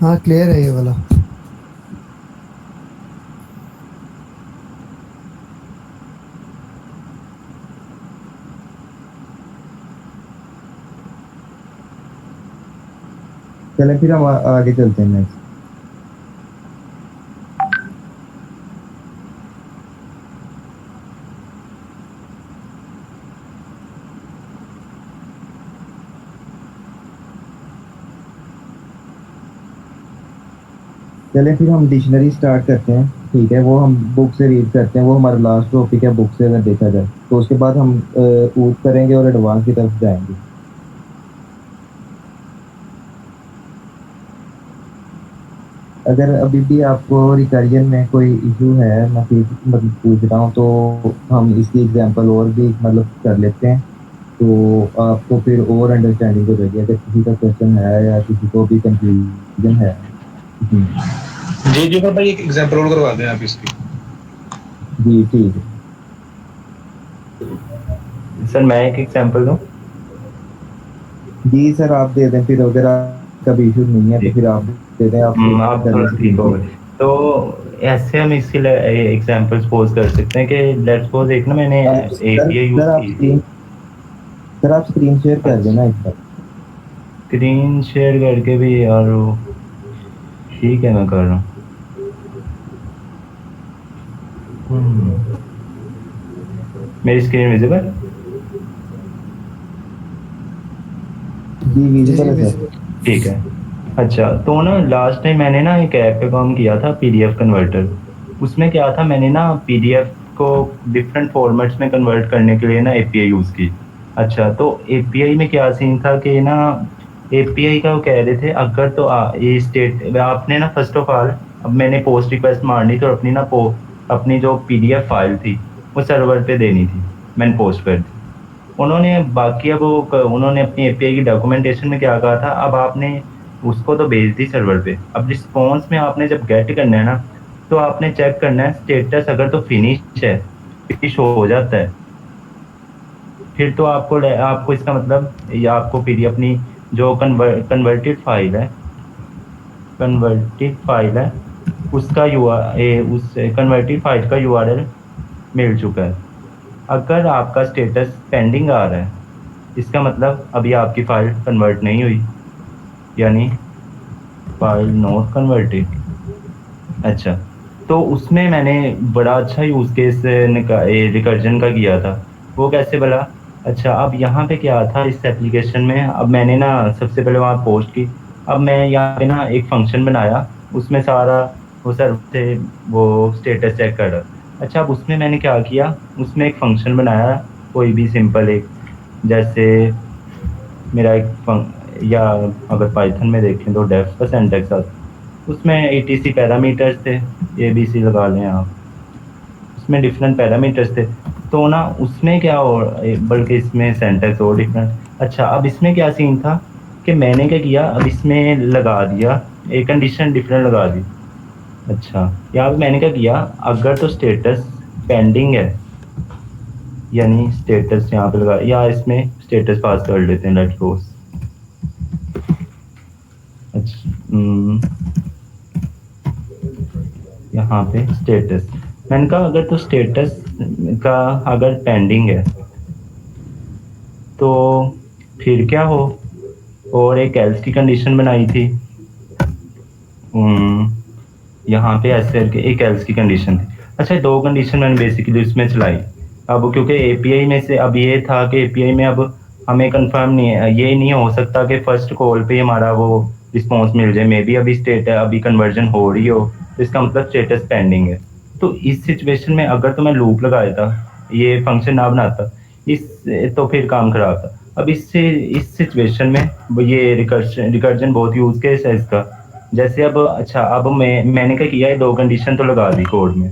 हाँ क्लियर है ये वाला। चलें फिर हम आगे चलते हैं नेक्स्ट। चलें फिर हम डिक्शनरी स्टार्ट करते हैं, ठीक है। वो हम बुक से रीड करते हैं, वो हमारा लास्ट टॉपिक है बुक से अगर देखा जाए तो। उसके बाद हम ऊट करेंगे और एडवांस की तरफ जाएंगे। अगर अभी भी आपको रिकरियन में कोई इशू है, मैं फिर मतलब पूछ रहा हूँ, तो हम इसकी एग्जांपल और भी मतलब कर लेते हैं, तो आपको फिर और अंडरस्टैंडिंग हो जाएगी। अगर किसी का क्वेश्चन है या किसी को भी कंफ्यूजन है। जी जी भाई, एक एग्जांपल और करवा दें आप इसकी। जी ठीक है। सर मैं एक एग्जांपल दूं? जी सर आप दे दें, फिर अगर आपका भी इशू नहीं है तो जी। फिर आप दे दें, आप आप कर लें थोड़ा ठीक स्क्रीन हो पे। गए। तो ऐसे हम इसके लिए एग्जांपल सपोज कर सकते हैं कि लेट्स सपोज एक ना मैंने आप सर एपीआई यूज सर आप की। स्क्रीन सर आप स्क्रीन शेयर कर देना अच्छा, इस पर। स्क्रीन शेयर करके भी यार ठीक है मैं कर रहा हूँ। मेरी स्क्रीन विजिबल? जी जी विजिबल जी है सर। विजिबल। ठीक है। अच्छा तो ना लास्ट टाइम मैंने ना एक ऐप पे काम किया था, पीडीएफ कन्वर्टर। उसमें क्या था, मैंने ना पीडीएफ को डिफरेंट फॉर्मेट्स में कन्वर्ट करने के लिए ना एपीआई यूज़ की। अच्छा तो एपीआई में क्या सीन था कि ना, एपीआई का वो कह रहे थे अगर तो ये स्टेट आपने ना फर्स्ट ऑफ ऑल, अब मैंने पोस्ट रिक्वेस्ट मारनी तो अपनी ना अपनी जो पीडीएफ फाइल थी वो सर्वर पे देनी थी, मैंने पोस्ट कर दी। उन्होंने बाकी अब उन्होंने अपनी एपीआई की डॉक्यूमेंटेशन में क्या कहा था, अब आपने उसको तो भेज दी सर्वर पे, अब रिस्पॉन्स में आपने जब गेट करना है ना, तो आपने चेक करना है स्टेटस, अगर तो फिनिश है, फिनिश हो जाता है, फिर तो आपको आपको इसका मतलब, या आपको पीडी अपनी जो कन्वर्टेड फाइल है कन्वर्टेड फाइल है उसका उस कन्वर्टेड फाइल का यूआरएल मिल चुका है। अगर आपका स्टेटस पेंडिंग आ रहा है इसका मतलब अभी आपकी फाइल कन्वर्ट नहीं हुई, यानी फाइल नॉट कन्वर्टेड। अच्छा, तो उसमें मैंने बड़ा अच्छा यूज़ केस रिकर्जन का किया था। वो कैसे भला? अच्छा, अब यहाँ पे क्या था इस एप्लीकेशन में, अब मैंने ना सबसे पहले वहाँ पोस्ट की, अब मैं यहाँ पे ना एक फंक्शन बनाया, उसमें सारा वो सर्वर से वो स्टेटस चेक कर रहा। अच्छा, अब उसमें मैंने क्या किया, उसमें एक फंक्शन बनाया, कोई भी सिंपल एक, जैसे मेरा या अगर पाइथन में देखें तो डेफ का सिंटैक्स आता, उसमें एटीसी पैरामीटर्स थे, ए बी सी लगा लें आप, उसमें डिफरेंट पैरामीटर्स थे। तो ना उसमें क्या और बल्कि इसमें सिंटैक्स और डिफरेंट। अच्छा, अब इसमें क्या सीन था कि मैंने क्या किया, अब इसमें लगा दिया एक कंडीशन डिफरेंट लगा दी। अच्छा, यहाँ पे मैंने क्या किया, अगर तो स्टेटस पेंडिंग है, यानी स्टेटस यहाँ पे लगा, या इसमें स्टेटस पास कर लेते हैं, लेट्स सपोज। अच्छा, यहाँ पे स्टेटस मैंने कहा अगर तो स्टेटस का अगर पेंडिंग है तो फिर क्या हो, और एक एल्स की कंडीशन बनाई थी। यहाँ पे ऐसे करके एक एल्स की कंडीशन थी। अच्छा, दो कंडीशन मैंने बेसिकली उसमें चलाई। अब क्योंकि एपीआई में से अब ये था कि एपीआई में अब हमें कंफर्म नहीं है, ये नहीं हो सकता कि फर्स्ट कॉल पे हमारा वो रिस्पॉन्स मिल जाए, मे बी अभी अभी कन्वर्जन हो रही हो, तो इसका मतलब स्टेटस पेंडिंग है। तो इस सिचुएशन में अगर तो मैं लूप लगाया था, ये फंक्शन ना बनाता, इस तो फिर काम खराब था। अब इस सिचुएशन में ये रिकर्जन बहुत यूज केस है इसका। जैसे अब अच्छा, अब मैंने क्या किया है, दो कंडीशन तो लगा दी कोड में।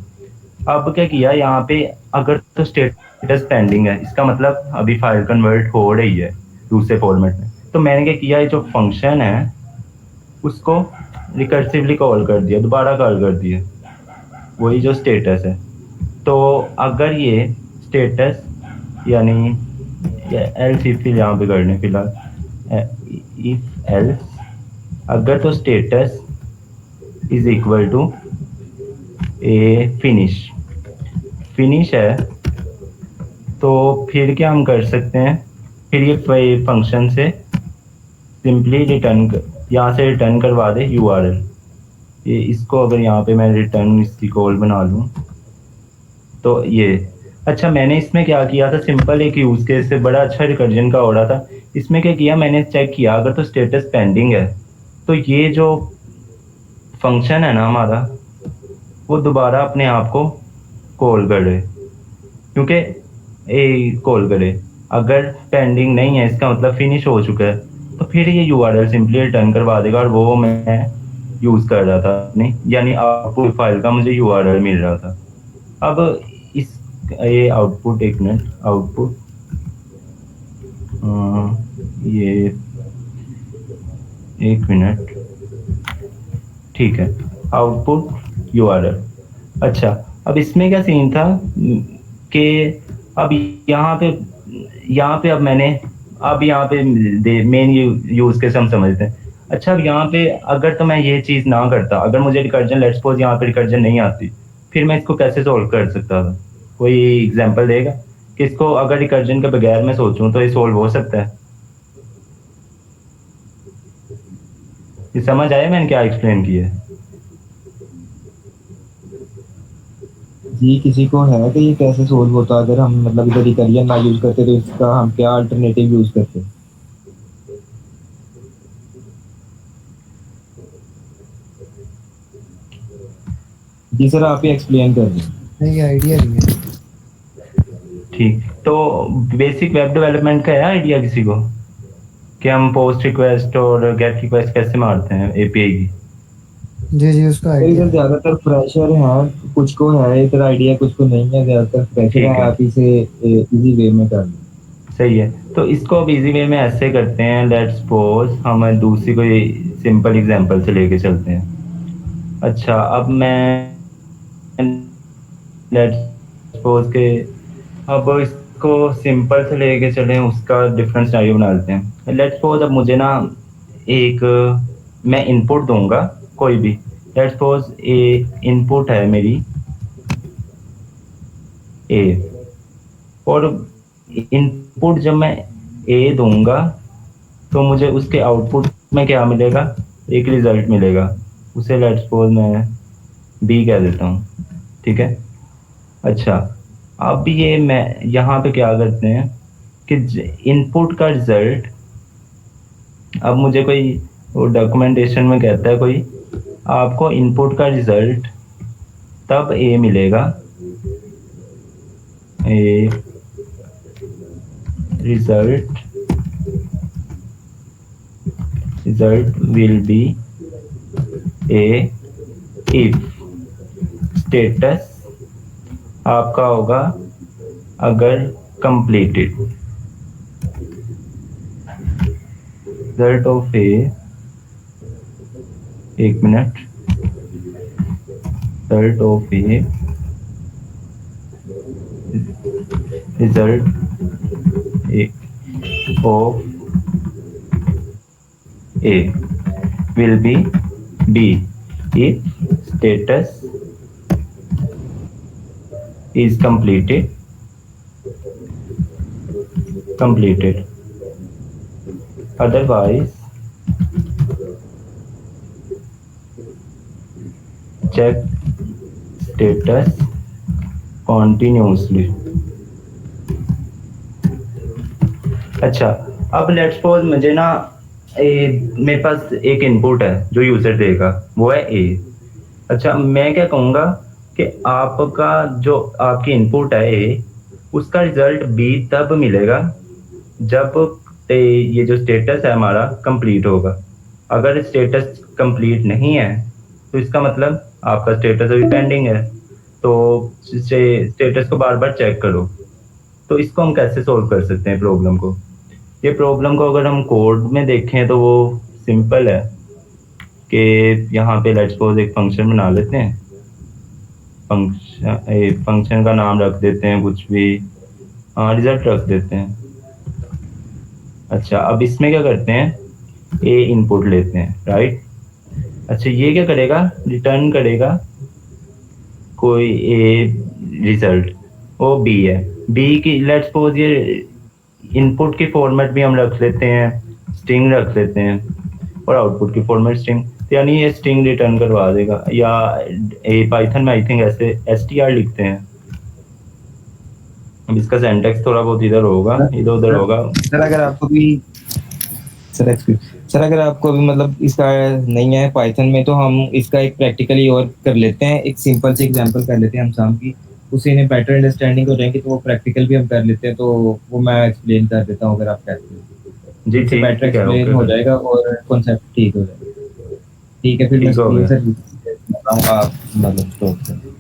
अब क्या किया यहाँ पे, अगर तो स्टेटस पेंडिंग है इसका मतलब अभी फाइल कन्वर्ट हो रही है दूसरे फॉर्मेट में, तो मैंने क्या किया, जो फंक्शन है उसको रिकर्सिवली कॉल कर दिया, दोबारा कॉल कर दिया, वही जो स्टेटस है। तो अगर ये स्टेटस यानी एल्स इफ यहाँ पे करने फिलहाल, इफ एल्स अगर तो status is equal to a finish है, तो फिर क्या हम कर सकते हैं, फिर ये फंक्शन से सिंपली यहाँ से रिटर्न करवा दे यूआरएल। ये इसको अगर यहाँ पे मैं रिटर्न इसकी कॉल बना लूँ तो ये। अच्छा, मैंने इसमें क्या किया था, सिंपल एक यूज केस से बड़ा अच्छा रिकर्जन का हो रहा था। इसमें क्या किया, मैंने चेक किया अगर तो स्टेटस पेंडिंग है तो ये जो फंक्शन है ना हमारा, वो दोबारा अपने आप को कॉल करे, क्योंकि ए कॉल करे। अगर पेंडिंग नहीं है इसका मतलब फिनिश हो चुका है, तो फिर ये यूआरएल सिंपली रिटर्न करवा देगा, और वो मैं यूज कर रहा था नहीं, यानी आउटपुट फाइल का मुझे यूआरएल मिल रहा था। अब इस ये आउटपुट, एक मिनट, आउटपुट ये एक मिनट, ठीक है, आउटपुट यूआरएल। अच्छा, अब इसमें क्या सीन था कि अब यहाँ पे अब मैंने अब यहाँ पे मेन यूज केस हम समझते हैं। अच्छा, अब यहाँ पे अगर तो मैं ये चीज़ ना करता, अगर मुझे रिकर्जन, लेट्स सपोज यहाँ पे रिकर्जन नहीं आती, फिर मैं इसको कैसे सोल्व कर सकता था? कोई एग्जांपल देगा कि इसको अगर रिकर्जन के बगैर मैं सोचूं तो ये सोल्व हो सकता है? ये समझ आया मैंने क्या एक्सप्लेन किया है? जी, किसी को है कि ये कैसे सोल्व होता, अगर हम मतलब इधर रिकरियन ना यूज करते तो इसका हम क्या अल्टरनेटिव यूज करते? जी सर, आप ही एक्सप्लेन कर दें। नहीं, आइडिया नहीं है। ठीक, तो बेसिक वेब डेवलपमेंट का है आइडिया किसी को कि हम पोस्ट रिक्वेस्ट और गेट रिक्वेस्ट कैसे मारते हैं एपीआई की? जी उसका सर, आइडिया इधर ज्यादातर फ्रेशर हैं, कुछ को है इधर आइडिया, कुछ को नहीं है, ज्यादातर फ्रेशर ठीक है। है। आप इसे इजी वे में कर लें। सही है, तो इसको अब इजी वे में ऐसे करते हैं, लेट्स सपोज हम दूसरी कोई सिंपल एग्जांपल से लेके चलते हैं। अच्छा, अब मैं लेट्स सपोज के अब इसको सिंपल से लेके चलें, उसका डिफरेंट सिनेरियो बना लेते हैं। लेट्स सपोज अब मुझे ना एक मैं इनपुट दूंगा कोई भी, लेट्स सपोज ए इनपुट है मेरी ए, और इनपुट जब मैं ए दूंगा तो मुझे उसके आउटपुट में क्या मिलेगा, एक रिजल्ट मिलेगा, उसे लेट्स सपोज मैं बी कह देता हूँ, ठीक है। अच्छा, अब ये मैं यहाँ पे क्या करते हैं कि इनपुट का रिजल्ट, अब मुझे कोई वो डॉक्यूमेंटेशन में कहता है कोई, आपको इनपुट का रिजल्ट तब ए मिलेगा, ए result will be a if status आपका होगा अगर completed, result of a, एक minute, result of a, result of A will be B if status is completed. Otherwise, check status continuously. अच्छा, अब लेट्स सपोज मुझे ना मेरे पास एक इनपुट है जो यूजर देगा, वो है ए। अच्छा, मैं क्या कहूँगा कि आपका जो आपकी इनपुट है ए, उसका रिजल्ट बी तब मिलेगा जब ये जो स्टेटस है हमारा कंप्लीट होगा। अगर स्टेटस कंप्लीट नहीं है तो इसका मतलब आपका स्टेटस अभी पेंडिंग है, तो स्टेटस को बार बार चेक करो। तो इसको हम कैसे सोल्व कर सकते हैं प्रॉब्लम को? ये प्रॉब्लम को अगर हम कोड में देखें तो वो सिंपल है कि यहाँ पे लेट्स सपोज एक फंक्शन बना लेते हैं, फंक्शन का नाम रख देते हैं कुछ भी, रिजल्ट रख देते हैं। अच्छा, अब इसमें क्या करते हैं, ए इनपुट लेते हैं, राइट। अच्छा, ये क्या करेगा, रिटर्न करेगा कोई ए रिजल्ट, वो बी है, बी की लेट्स सपोज ये इनपुट की फॉर्मेट भी हम रख लेते हैं, स्ट्रिंग रख लेते हैं, और आउटपुट की फॉर्मेट स्ट्रिंग, तो यानी ये स्ट्रिंग रिटर्न करवा देगा। या पाइथन में आई थिंक ऐसे str लिखते हैं। अब इसका सिंटैक्स थोड़ा बहुत इधर होगा, इधर उधर होगा। सर अगर आपको भी सर अगर आपको भी मतलब इसका नहीं है पाइथन में, तो हम इसका एक प्रैक्टिकली और कर लेते हैं, एक सिंपल सी एग्जांपल कर लेते हैं हम शाम की, उसे इन्हें बेटर अंडरस्टैंडिंग हो जाएगी, तो वो प्रैक्टिकल भी हम कर लेते हैं, तो वो मैं एक्सप्लेन कर देता हूँ अगर आप कहते हैं। जी ठीक बेटर है, एक्सप्लेन हो जाएगा और कॉन्सेप्ट ठीक हो जाएगा। ठीक है, फिर मैं ठीक हो स्क्रीन गया। से आप मतलब स्टॉप करें।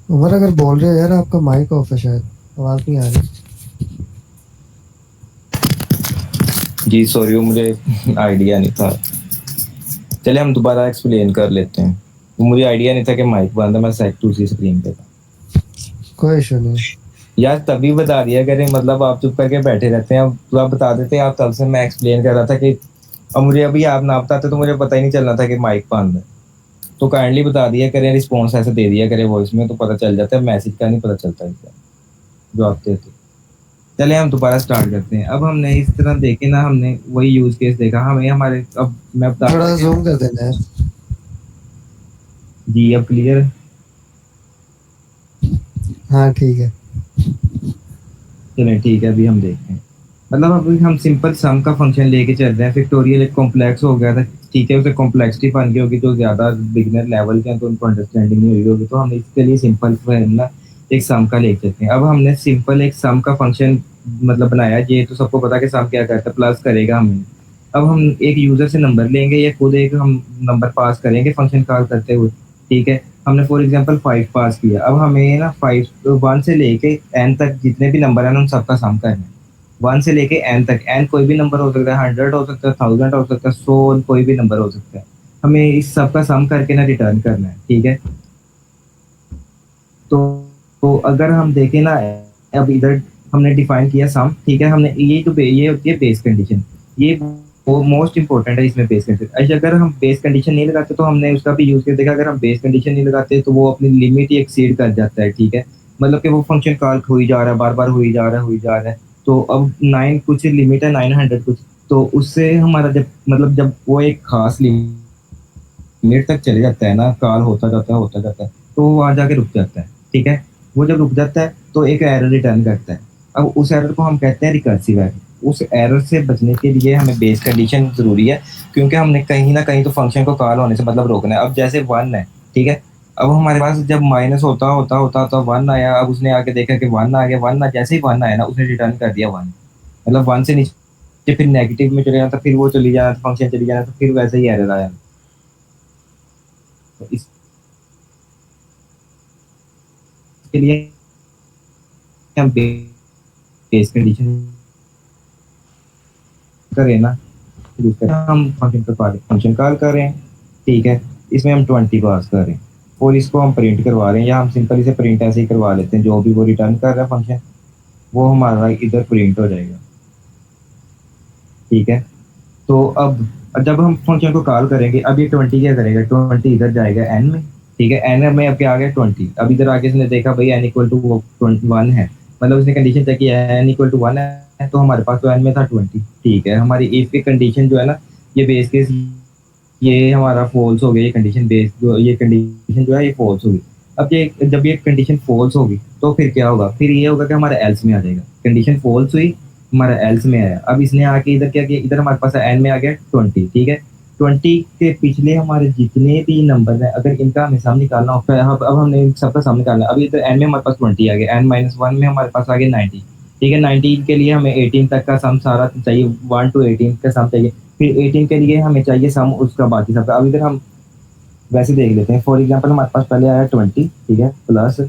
उमर अगर बोल रहे हो यार, आपका माइक ऑफ है शायद, आवाज नहीं आ रही। जी सॉरी, वो मुझे आइडिया नहीं था। चलिए हम दोबारा एक्सप्लेन कर लेते हैं। मुझे आइडिया नहीं था कि माइक बंद है, मैं सेट दूसरी स्क्रीन पे था। कोई इशू नहीं। यार तभी बता दिया करें, मतलब आप चुप करके बैठे रहते हैं। अब तो आप बता देते हैं, आप तब से मैं एक्सप्लेन कर रहा था कि अब मुझे अभी आप ना बताते तो मुझे पता ही नहीं चलना था कि माइक बंद है। तो काइंडली बता दिया करें, रिस्पॉन्स ऐसे दे दिया करें वॉइस में, तो पता चल जाता है। मैसेज का नहीं पता चलता इसका जो आप देते। चले हम दोबारा स्टार्ट करते हैं। अब हमने इस तरह देखे ना, हमने वही यूज केस देखा हमें हमारे। अब मैं बता थोड़ा जूम कर देना यार। जी अब क्लियर है। हाँ ठीक है। चलें ठीक है, अभी हम देखते हैं। मतलब अभी हम सिंपल सम का फंक्शन लेके चल रहे हैं। फैक्टोरियल एक कॉम्प्लेक्स हो गया था, ठीक है, उसे कॉम्प्लेक्सिटी बन गई होगी, जो ज़्यादा बिगनर लेवल के हैं तो उनको अंडरस्टैंडिंग नहीं हुई होगी। तो हम इसके लिए सिंपल ना एक सम का ले चलते हैं। अब हमने सिंपल एक सम का फंक्शन मतलब बनाया। ये तो सबको पता कि सम क्या करता है, प्लस करेगा हमें। अब हम एक यूजर से नंबर लेंगे या खुद एक हम नंबर पास करेंगे फंक्शन कॉल करते हुए, ठीक है। हमने फॉर एग्जांपल 5 पास किया। अब हमें ना 1 से लेके n तक जितने भी नंबर हैं उन सबका सम करना है। 1 से लेके n तक, n कोई भी नंबर हो सकता है, 100 हो सकता है, 1000 हो सकता है, 100 कोई भी नंबर हो सकता है। हमें इस सब का सम करके ना रिटर्न करना है, ठीक है। तो अगर हम देखें ना, अब इधर हमने डिफाइन किया सम, ठीक है। हमने ये जो ये होती है बेस कंडीशन, ये वो मोस्ट इंपॉर्टेंट है इसमें बेस कंडीशन। अच्छा अगर हम बेस कंडीशन नहीं लगाते तो हमने उसका भी यूज कर देखा, अगर हम बेस कंडीशन नहीं लगाते तो वो अपनी लिमिट ही एक्सीड कर जाता है, ठीक है। मतलब कि वो फंक्शन कॉल हो ही जा रहा है, बार बार हो ही जा रहा है, हो ही जा रहा है। तो अब 9 कुछ लिमिट है, 900 कुछ। तो उससे हमारा जब मतलब जब वो एक खास लिमिट तक चले जाता है ना, कॉल होता जाता है, तो वो वहाँ जाके रुक जाता है, ठीक है। वो जब रुक जाता है तो एक एरर रिटर्न करता है। अब उस एरर को हम कहते हैं रिकर्सिव एरर। उस एरर से बचने के लिए हमें बेस कंडीशन जरूरी है, क्योंकि हमने कहीं ना कहीं तो फंक्शन को कॉल होने से मतलब रोकना है। अब जैसे 1 है, ठीक है। अब हमारे पास जब माइनस होता होता होता तो 1 आया। अब उसने आके देखा कि 1 आ गया, 1 जैसे ही 1 आया ना उसने रिटर्न कर दिया 1। मतलब 1 से नीचे फिर नेगेटिव में चले जाना, फिर वो चली जाना, फंक्शन चली जाना, तो फिर वैसे ही एरर आया। तो इसके लिए हम बेस कंडीशन करें ना, हम फंक्शन कॉल कर रहे हैं, ठीक है। इसमें हम 20 पास कर रहे हैं और इसको हम प्रिंट करवा रहे हैं, या हम सिंपल इसे प्रिंट ऐसे ही करवा लेते हैं। जो भी वो रिटर्न कर रहा है फंक्शन, वो हमारा इधर प्रिंट हो जाएगा, ठीक है। तो अब जब हम फंक्शन को कॉल करेंगे, अब ये 20 क्या करेगा, 20 इधर जाएगा एन में, ठीक है। एन में अब क्या आ गया 20। अब इधर आके इसने देखा भाई एन इक्वल टू 1 है, मतलब उसने कंडीशन चेक किया एन इक्वल टू 1 है, तो हमारे पास तो एन में था 20, ठीक है। हमारी इफ की कंडीशन जो है ना, ये बेस केस ये हमारा फॉल्स हो गया। ये कंडीशन बेस जो ये कंडीशन जो है ये फॉल्स होगी। अब ये जब ये कंडीशन फॉल्स होगी तो फिर क्या होगा, फिर ये होगा कि हमारा एल्स में आ जाएगा। कंडीशन फॉल्स हुई, हमारा एल्स में आया। अब इसने आके इधर क्या किया, इधर हमारे पास एन में आ गया 20, ठीक है। 20 के पिछले हमारे जितने भी नंबर हैं, अगर इनका हमें सम निकालना हो, अब हमने इन सबका सम निकालना है। अभी इधर एन में हमारे पास 20 आ गया, एन माइनस 1 में हमारे पास आ गया 90, ठीक है। 19 के लिए हमें 18 तक का सम सारा चाहिए, 1 to 18 का सम चाहिए। फिर 18 के लिए हमें चाहिए सम उसका बाकी सबका। अब इधर हम वैसे देख लेते हैं। फॉर एग्जांपल हमारे पास पहले आया 20, ठीक है, प्लस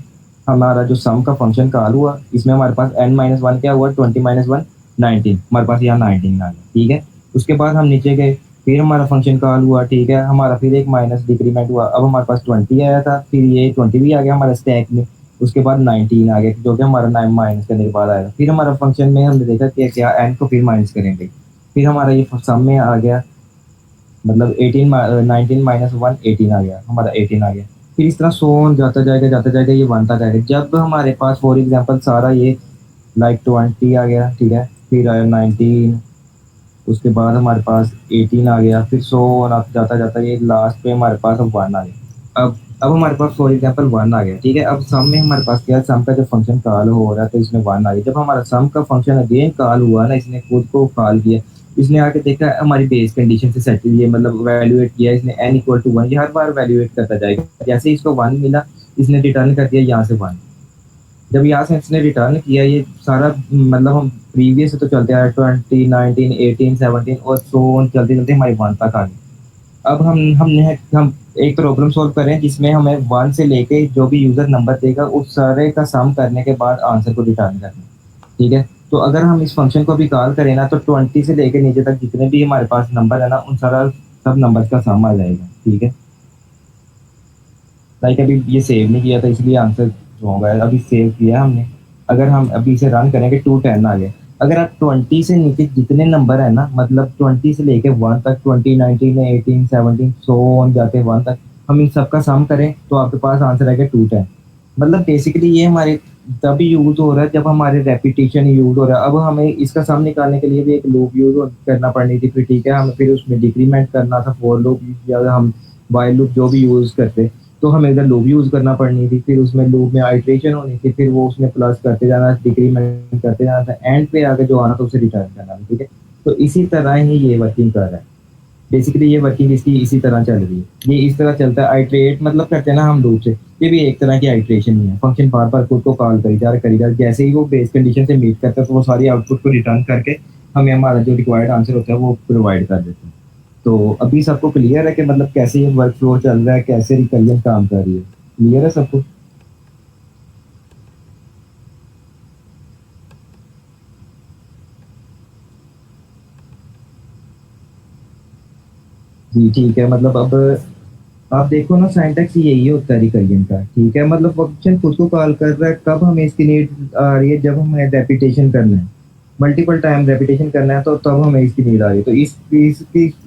हमारा जो सम का फंक्शन कॉल हुआ, इसमें हमारे पास n माइनस 1 क्या हुआ, 20 माइनस 1 19, हमारे पास यहाँ 19 आ गया, ठीक है। उसके बाद हम नीचे गए, फिर हमारा फंक्शन कॉल हुआ, ठीक है। हमारा फिर एक माइनस डिक्रीमेंट हुआ। अब हमारे पास 20 आया था, फिर ये 20 भी आ गया हमारा स्टैक में। उसके बाद 19 आ गया, जो कि हमारा 9 माइनस करने के बाद आएगा। फिर हमारा फंक्शन में हमने देखा कि क्या n को फिर माइनस करेंगे, फिर हमारा ये सम में आ गया मतलब 19 माइनस 1 18 आ गया, हमारा 18 आ गया। फिर इस तरह सो ऑन जाता जाएगा, ये 1 तक आएगा। जब हमारे पास फॉर एग्जांपल सारा ये लाइक 20 आ गया, ठीक है, फिर आया 19, उसके बाद हमारे पास 18 आ गया, फिर सो ऑन आप जाता जाता ये लास्ट पे हमारे पास अब 1 आ गया। अब हमारे पास फॉर एग्जांपल 1 आ गया, ठीक है। अब सम में हमारे पास क्या है, सम का जब फंक्शन कॉल हो रहा है तो इसमें 1 आ गया। जब हमारा सम का फंक्शन अगेन कॉल हुआ ना, इसने खुद को कॉल किया, इसने आके देखा हमारी बेस कंडीशन से सेट हुई है, मतलब वैल्यूएट किया इसने n इक्वल टू 1, ये हर बार वैल्यूएट करता जाएगा। जैसे ही इसको 1 मिला, इसने रिटर्न कर दिया यहाँ से 1। जब यहाँ से इसने रिटर्न किया ये सारा, मतलब हम प्रीवियस से तो चलते आए 20 19 18 17 और सो ऑन चलते चलते हमारी 1 तक आ गई। अब हम एक प्रॉब्लम सॉल्व कर रहे हैं जिसमें हमें 1 से लेके जो भी यूजर नंबर देगा उस सारे का सम करने के बाद आंसर को रिटर्न करना है, ठीक है। तो अगर हम इस फंक्शन को भी कॉल करें ना, तो 20 से लेके नीचे तक जितने भी हमारे पास नंबर है ना, उन सारा सब नंबर्स का सम आ जाएगा, ठीक है। लाइक अभी ये सेव नहीं किया था इसलिए आंसर रॉन्ग आया, अभी सेव किया हमने। अगर हम अभी इसे रन करेंगे 210 आ गया। अगर आप 20 से नीचे जितने नंबर है ना, मतलब 20 से लेके 1 तक, 20 19 18 17 सो ऑन जाते 1 तक, हम इन सबका सम करें तो आपके पास आंसर आएगा 210। मतलब बेसिकली ये हमारे तभी यूज हो रहा है जब हमारे रेपिटेशन यूज हो रहा है। अब हमें इसका सम निकालने के लिए भी एक लूप यूज करना पड़नी थी, फिर ठीक है, हमें फिर उसमें डिक्रीमेंट करना था, फॉर लूप या हम वाइल लूप जो भी यूज करते, तो हमें इधर लूप यूज करना पड़नी थी, फिर उसमें लूप में आइट्रेशन होनी थी, फिर वो उसमें प्लस करते जाना, डिक्रीमेंट करते जाना था, एंड पे आगे जो आना था उसे रिटर्न करना था, ठीक है। तो इसी तरह ही ये वर्किंग कर रहा है। बेसिकली ये वर्किंग इसकी इसी तरह चल रही है, ये इस तरह चलता है। आइट्रेट मतलब करते हैं ना हम लूप से, ये भी एक तरह की आइट्रेशन ही है। फंक्शन बार बार खुद को कॉल करी जा, जैसे ही वो बेस कंडीशन से मीट करता है तो वो सारी आउटपुट को रिटर्न करके हमें हमारा जो रिक्वायर्ड आंसर होता है वो प्रोवाइड कर देते हैं। तो अभी सबको क्लियर है कि मतलब कैसे ये वर्क फ्लो चल रहा है, कैसे रिकरियन काम कर रही है, क्लियर है सबको? जी ठीक है। मतलब अब आप देखो ना, साइंटेक्स यही होता है रिकरियन का, ठीक है। मतलब फंक्शन खुद को कॉल कर रहा है, कब हमें इसकी नीड आ रही है, जब हमें रेपिटेशन करना है, मल्टीपल टाइम रेपिटेशन करना है, तो तब हमें इसकी नीड आ रही है। तो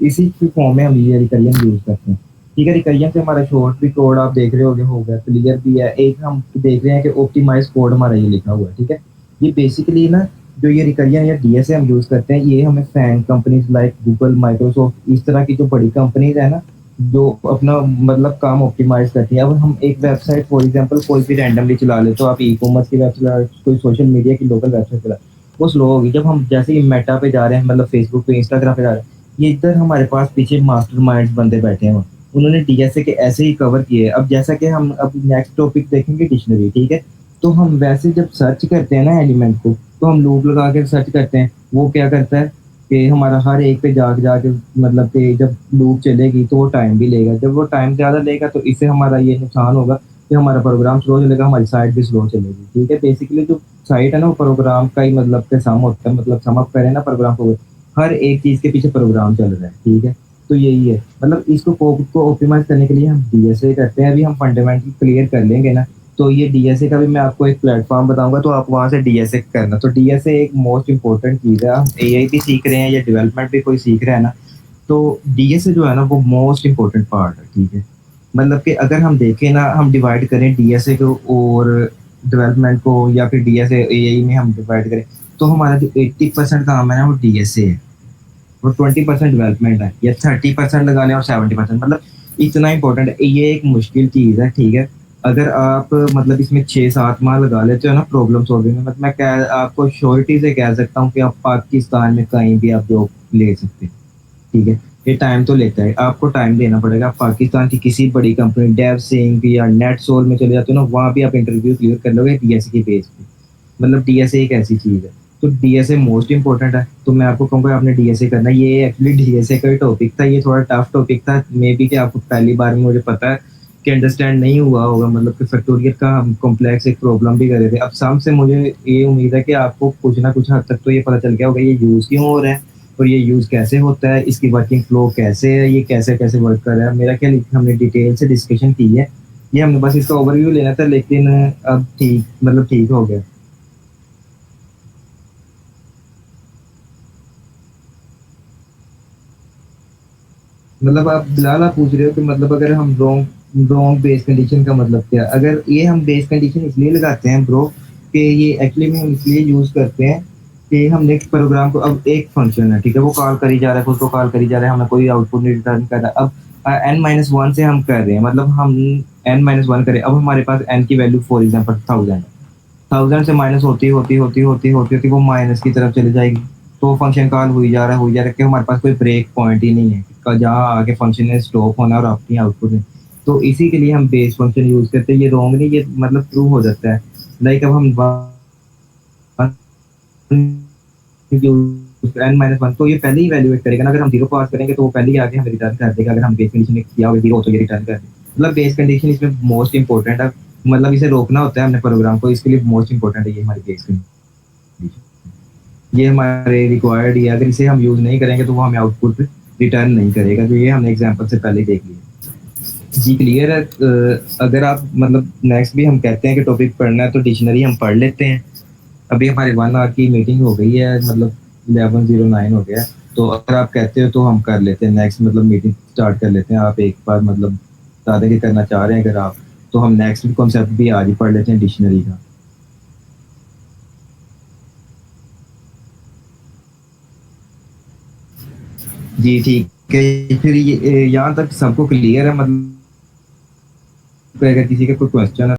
इसी की फॉर्म में हम ये रिकरियन यूज करते हैं, ठीक है। रिकरियन से हमारा शॉर्ट भी कोड आप देख रहे होगे, हो गया क्लियर भी है। एक हम देख रहे हैं कि ऑप्टिमाइज कोड हमारा ये लिखा हुआ है, ठीक है। ये बेसिकली ना, जो ये रिकरियन या डीएसए हम यूज करते हैं, ये हमें FAANG companies like Google, Microsoft, इस तरह की जो बड़ी कंपनीज है ना, जो अपना मतलब काम ऑप्टिमाइज करती है। अब हम एक वेबसाइट फॉर एग्जांपल कोई भी रैंडमली चला ले, तो आप ई कॉमर्स की वेबसाइट, कोई सोशल मीडिया की लोकल वेबसाइट चला, वो स्लो होगी। जब हम जैसे ही मेटा पे जा रहे हैं, मतलब फेसबुक पे, इंस्टाग्राम पे जा रहे हैं, ये इधर हमारे पास पीछे मास्टरमाइंड्स बंदे बैठे हैं, उन्होंने डीएसए के ऐसे ही कवर किए। अब जैसा कि हम अब नेक्स्ट टॉपिक देखेंगे डिक्शनरी, ठीक है। तो हम वैसे जब सर्च करते हैं ना एलिमेंट को, तो हम लूप लगा के सर्च करते हैं। वो क्या करता है कि हमारा हर एक पे जाके जाके, मतलब कि जब लूप चलेगी तो वो टाइम भी लेगा। जब वो टाइम ज़्यादा लेगा तो इससे हमारा ये नुकसान होगा कि हमारा प्रोग्राम स्लो चलेगा, हमारी साइट भी स्लो चलेगी, ठीक है। बेसिकली जो साइट है ना, वो प्रोग्राम का ही मतलब के सम होता है, मतलब सम अप करें ना प्रोग्राम को, हर एक चीज़ के पीछे प्रोग्राम चल रहा है, ठीक है। तो यही है, मतलब इसको कोड को ऑप्टिमाइज करने के लिए हम डीएसए करते हैं। अभी हम फंडामेंटल क्लियर कर लेंगे ना, तो ये डीएसए का भी मैं आपको एक प्लेटफॉर्म बताऊंगा, तो आप वहां से डीएसए करना। तो डीएसए एक मोस्ट इंपॉर्टेंट चीज़ है। हम एआई भी सीख रहे हैं या डेवलपमेंट भी कोई सीख रहा है ना, तो डीएसए जो है ना वो मोस्ट इंपॉर्टेंट पार्ट है, ठीक है। मतलब कि अगर हम देखें ना, हम डिवाइड करें डीएसए को और डेवलपमेंट को, या फिर डीएसए एआई में हम डिवाइड करें, तो हमारा जो 80% काम है ना वो डीएसए है, और 20% डेवलपमेंट है, या 30% लगा लें और 70%, मतलब इतना इंपॉर्टेंट है। ये एक मुश्किल चीज़ है, ठीक है। अगर आप मतलब इसमें 6-7 माह लगा लेते हो ना प्रॉब्लम सॉल्विंग में, मतलब मैं कह आपको श्योरिटी से कह सकता हूँ कि आप पाकिस्तान में कहीं भी आप जॉब ले सकते हैं, ठीक है। ये टाइम तो लेता है, आपको टाइम देना पड़ेगा। आप पाकिस्तान की किसी बड़ी कंपनी डेव सिंह या नेट सोल में चले जाते हो ना, वहाँ भी आप इंटरव्यू क्लियर कर लोगे डीएसए की बेस पे। मतलब डीएसए एक ऐसी चीज़ है, तो डीएसए मोस्ट इंपॉर्टेंट है। तो मैं आपको कहूँगा आपने डीएसए करना है। ये एक्चुअली डीएसए का ही टॉपिक था, ये थोड़ा टफ टॉपिक था, मे बी कि आपको पहली बार में मुझे पता है कि अंडरस्टैंड नहीं हुआ होगा, मतलब कि फैक्टोरियल का हम कॉम्प्लेक्स एक प्रॉब्लम भी कर रहे थे। अब सम से मुझे ये उम्मीद है कि आपको कुछ ना कुछ हद तक तो ये पता चल गया होगा ये यूज़ क्यों हो रहा है, और ये यूज़ कैसे होता है, इसकी वर्किंग फ्लो कैसे है, ये कैसे कैसे वर्क कर रहा है। मेरा ख्याल हमने डिटेल से डिस्कशन की है, ये हमने बस इसका ओवरव्यू लेना था, लेकिन अब ठीक, मतलब ठीक हो गया। मतलब आप बिलाल आप पूछ रहे हो कि मतलब अगर हम रॉन्ग बेस कंडीशन का मतलब क्या, अगर ये हम बेस कंडीशन इसलिए लगाते हैं ब्रो कि ये एक्चुअली में हम इसलिए यूज करते हैं कि हमने प्रोग्राम को, अब एक फंक्शन है ठीक है, वो कॉल करी जा रहा है, खुद को कॉल करी जा रहा है, हमें कोई आउटपुट नहीं रिटर्न कर रहा। अब n-1 से हम कर रहे हैं, मतलब हम n-1 करें, अब हमारे पास n की वैल्यू फॉर एग्जाम्पल 1000 से माइनस होती वो माइनस की तरफ चली जाएगी। तो फंक्शन कॉल हुई जा रहा है कि हमारे पास कोई ब्रेक पॉइंट ही नहीं है जहाँ आगे फंक्शन ने स्टॉप होना और अपनी आउटपुट में। तो इसी के लिए हम बेस फंक्शन यूज करते हैं। ये रॉन्ग नहीं, ये मतलब ट्रू हो जाता है। लाइक अब हम n-1 तो ये पहले ही वैल्यूएट करेगा ना, अगर हम जीरो पास करेंगे तो वो पहले ही आगे हमें रिटर्न कर देगा। अगर हम बेस कंडीशन में किया होगा जीरो तो ये रिटर्न कर देगा। मतलब बेस कंडीशन इसमें मोस्ट इंपॉर्टेंट है, मतलब इसे रोकना होता है हमने प्रोग्राम को, इसके लिए मोस्ट इंपॉर्टेंट है ये हमारी बेस कंडीशन। ये हमारे रिक्वायर्ड ही है, अगर इसे हम यूज नहीं करेंगे तो वो हमें आउटपुट रिटर्न नहीं करेगा। तो ये हमने एग्जांपल से पहले देख लिया। जी क्लियर है। अगर आप मतलब नेक्स्ट भी हम कहते हैं कि टॉपिक पढ़ना है तो डिक्शनरी हम पढ़ लेते हैं। अभी हमारे 1 आवर की मीटिंग हो गई है, मतलब 11:09 हो गया। तो अगर आप कहते हो तो हम कर लेते हैं नेक्स्ट, मतलब मीटिंग स्टार्ट कर लेते हैं। आप एक बार मतलब बता दें कि करना चाह रहे हैं अगर आप, तो हम नेक्स्ट कॉन्सेप्ट भी आज ही पढ़ लेते हैं डिक्शनरी का। जी ठीक है, फिर ये यहाँ तक सबको क्लियर है। मतलब अगर किसी का कोई क्वेश्चन है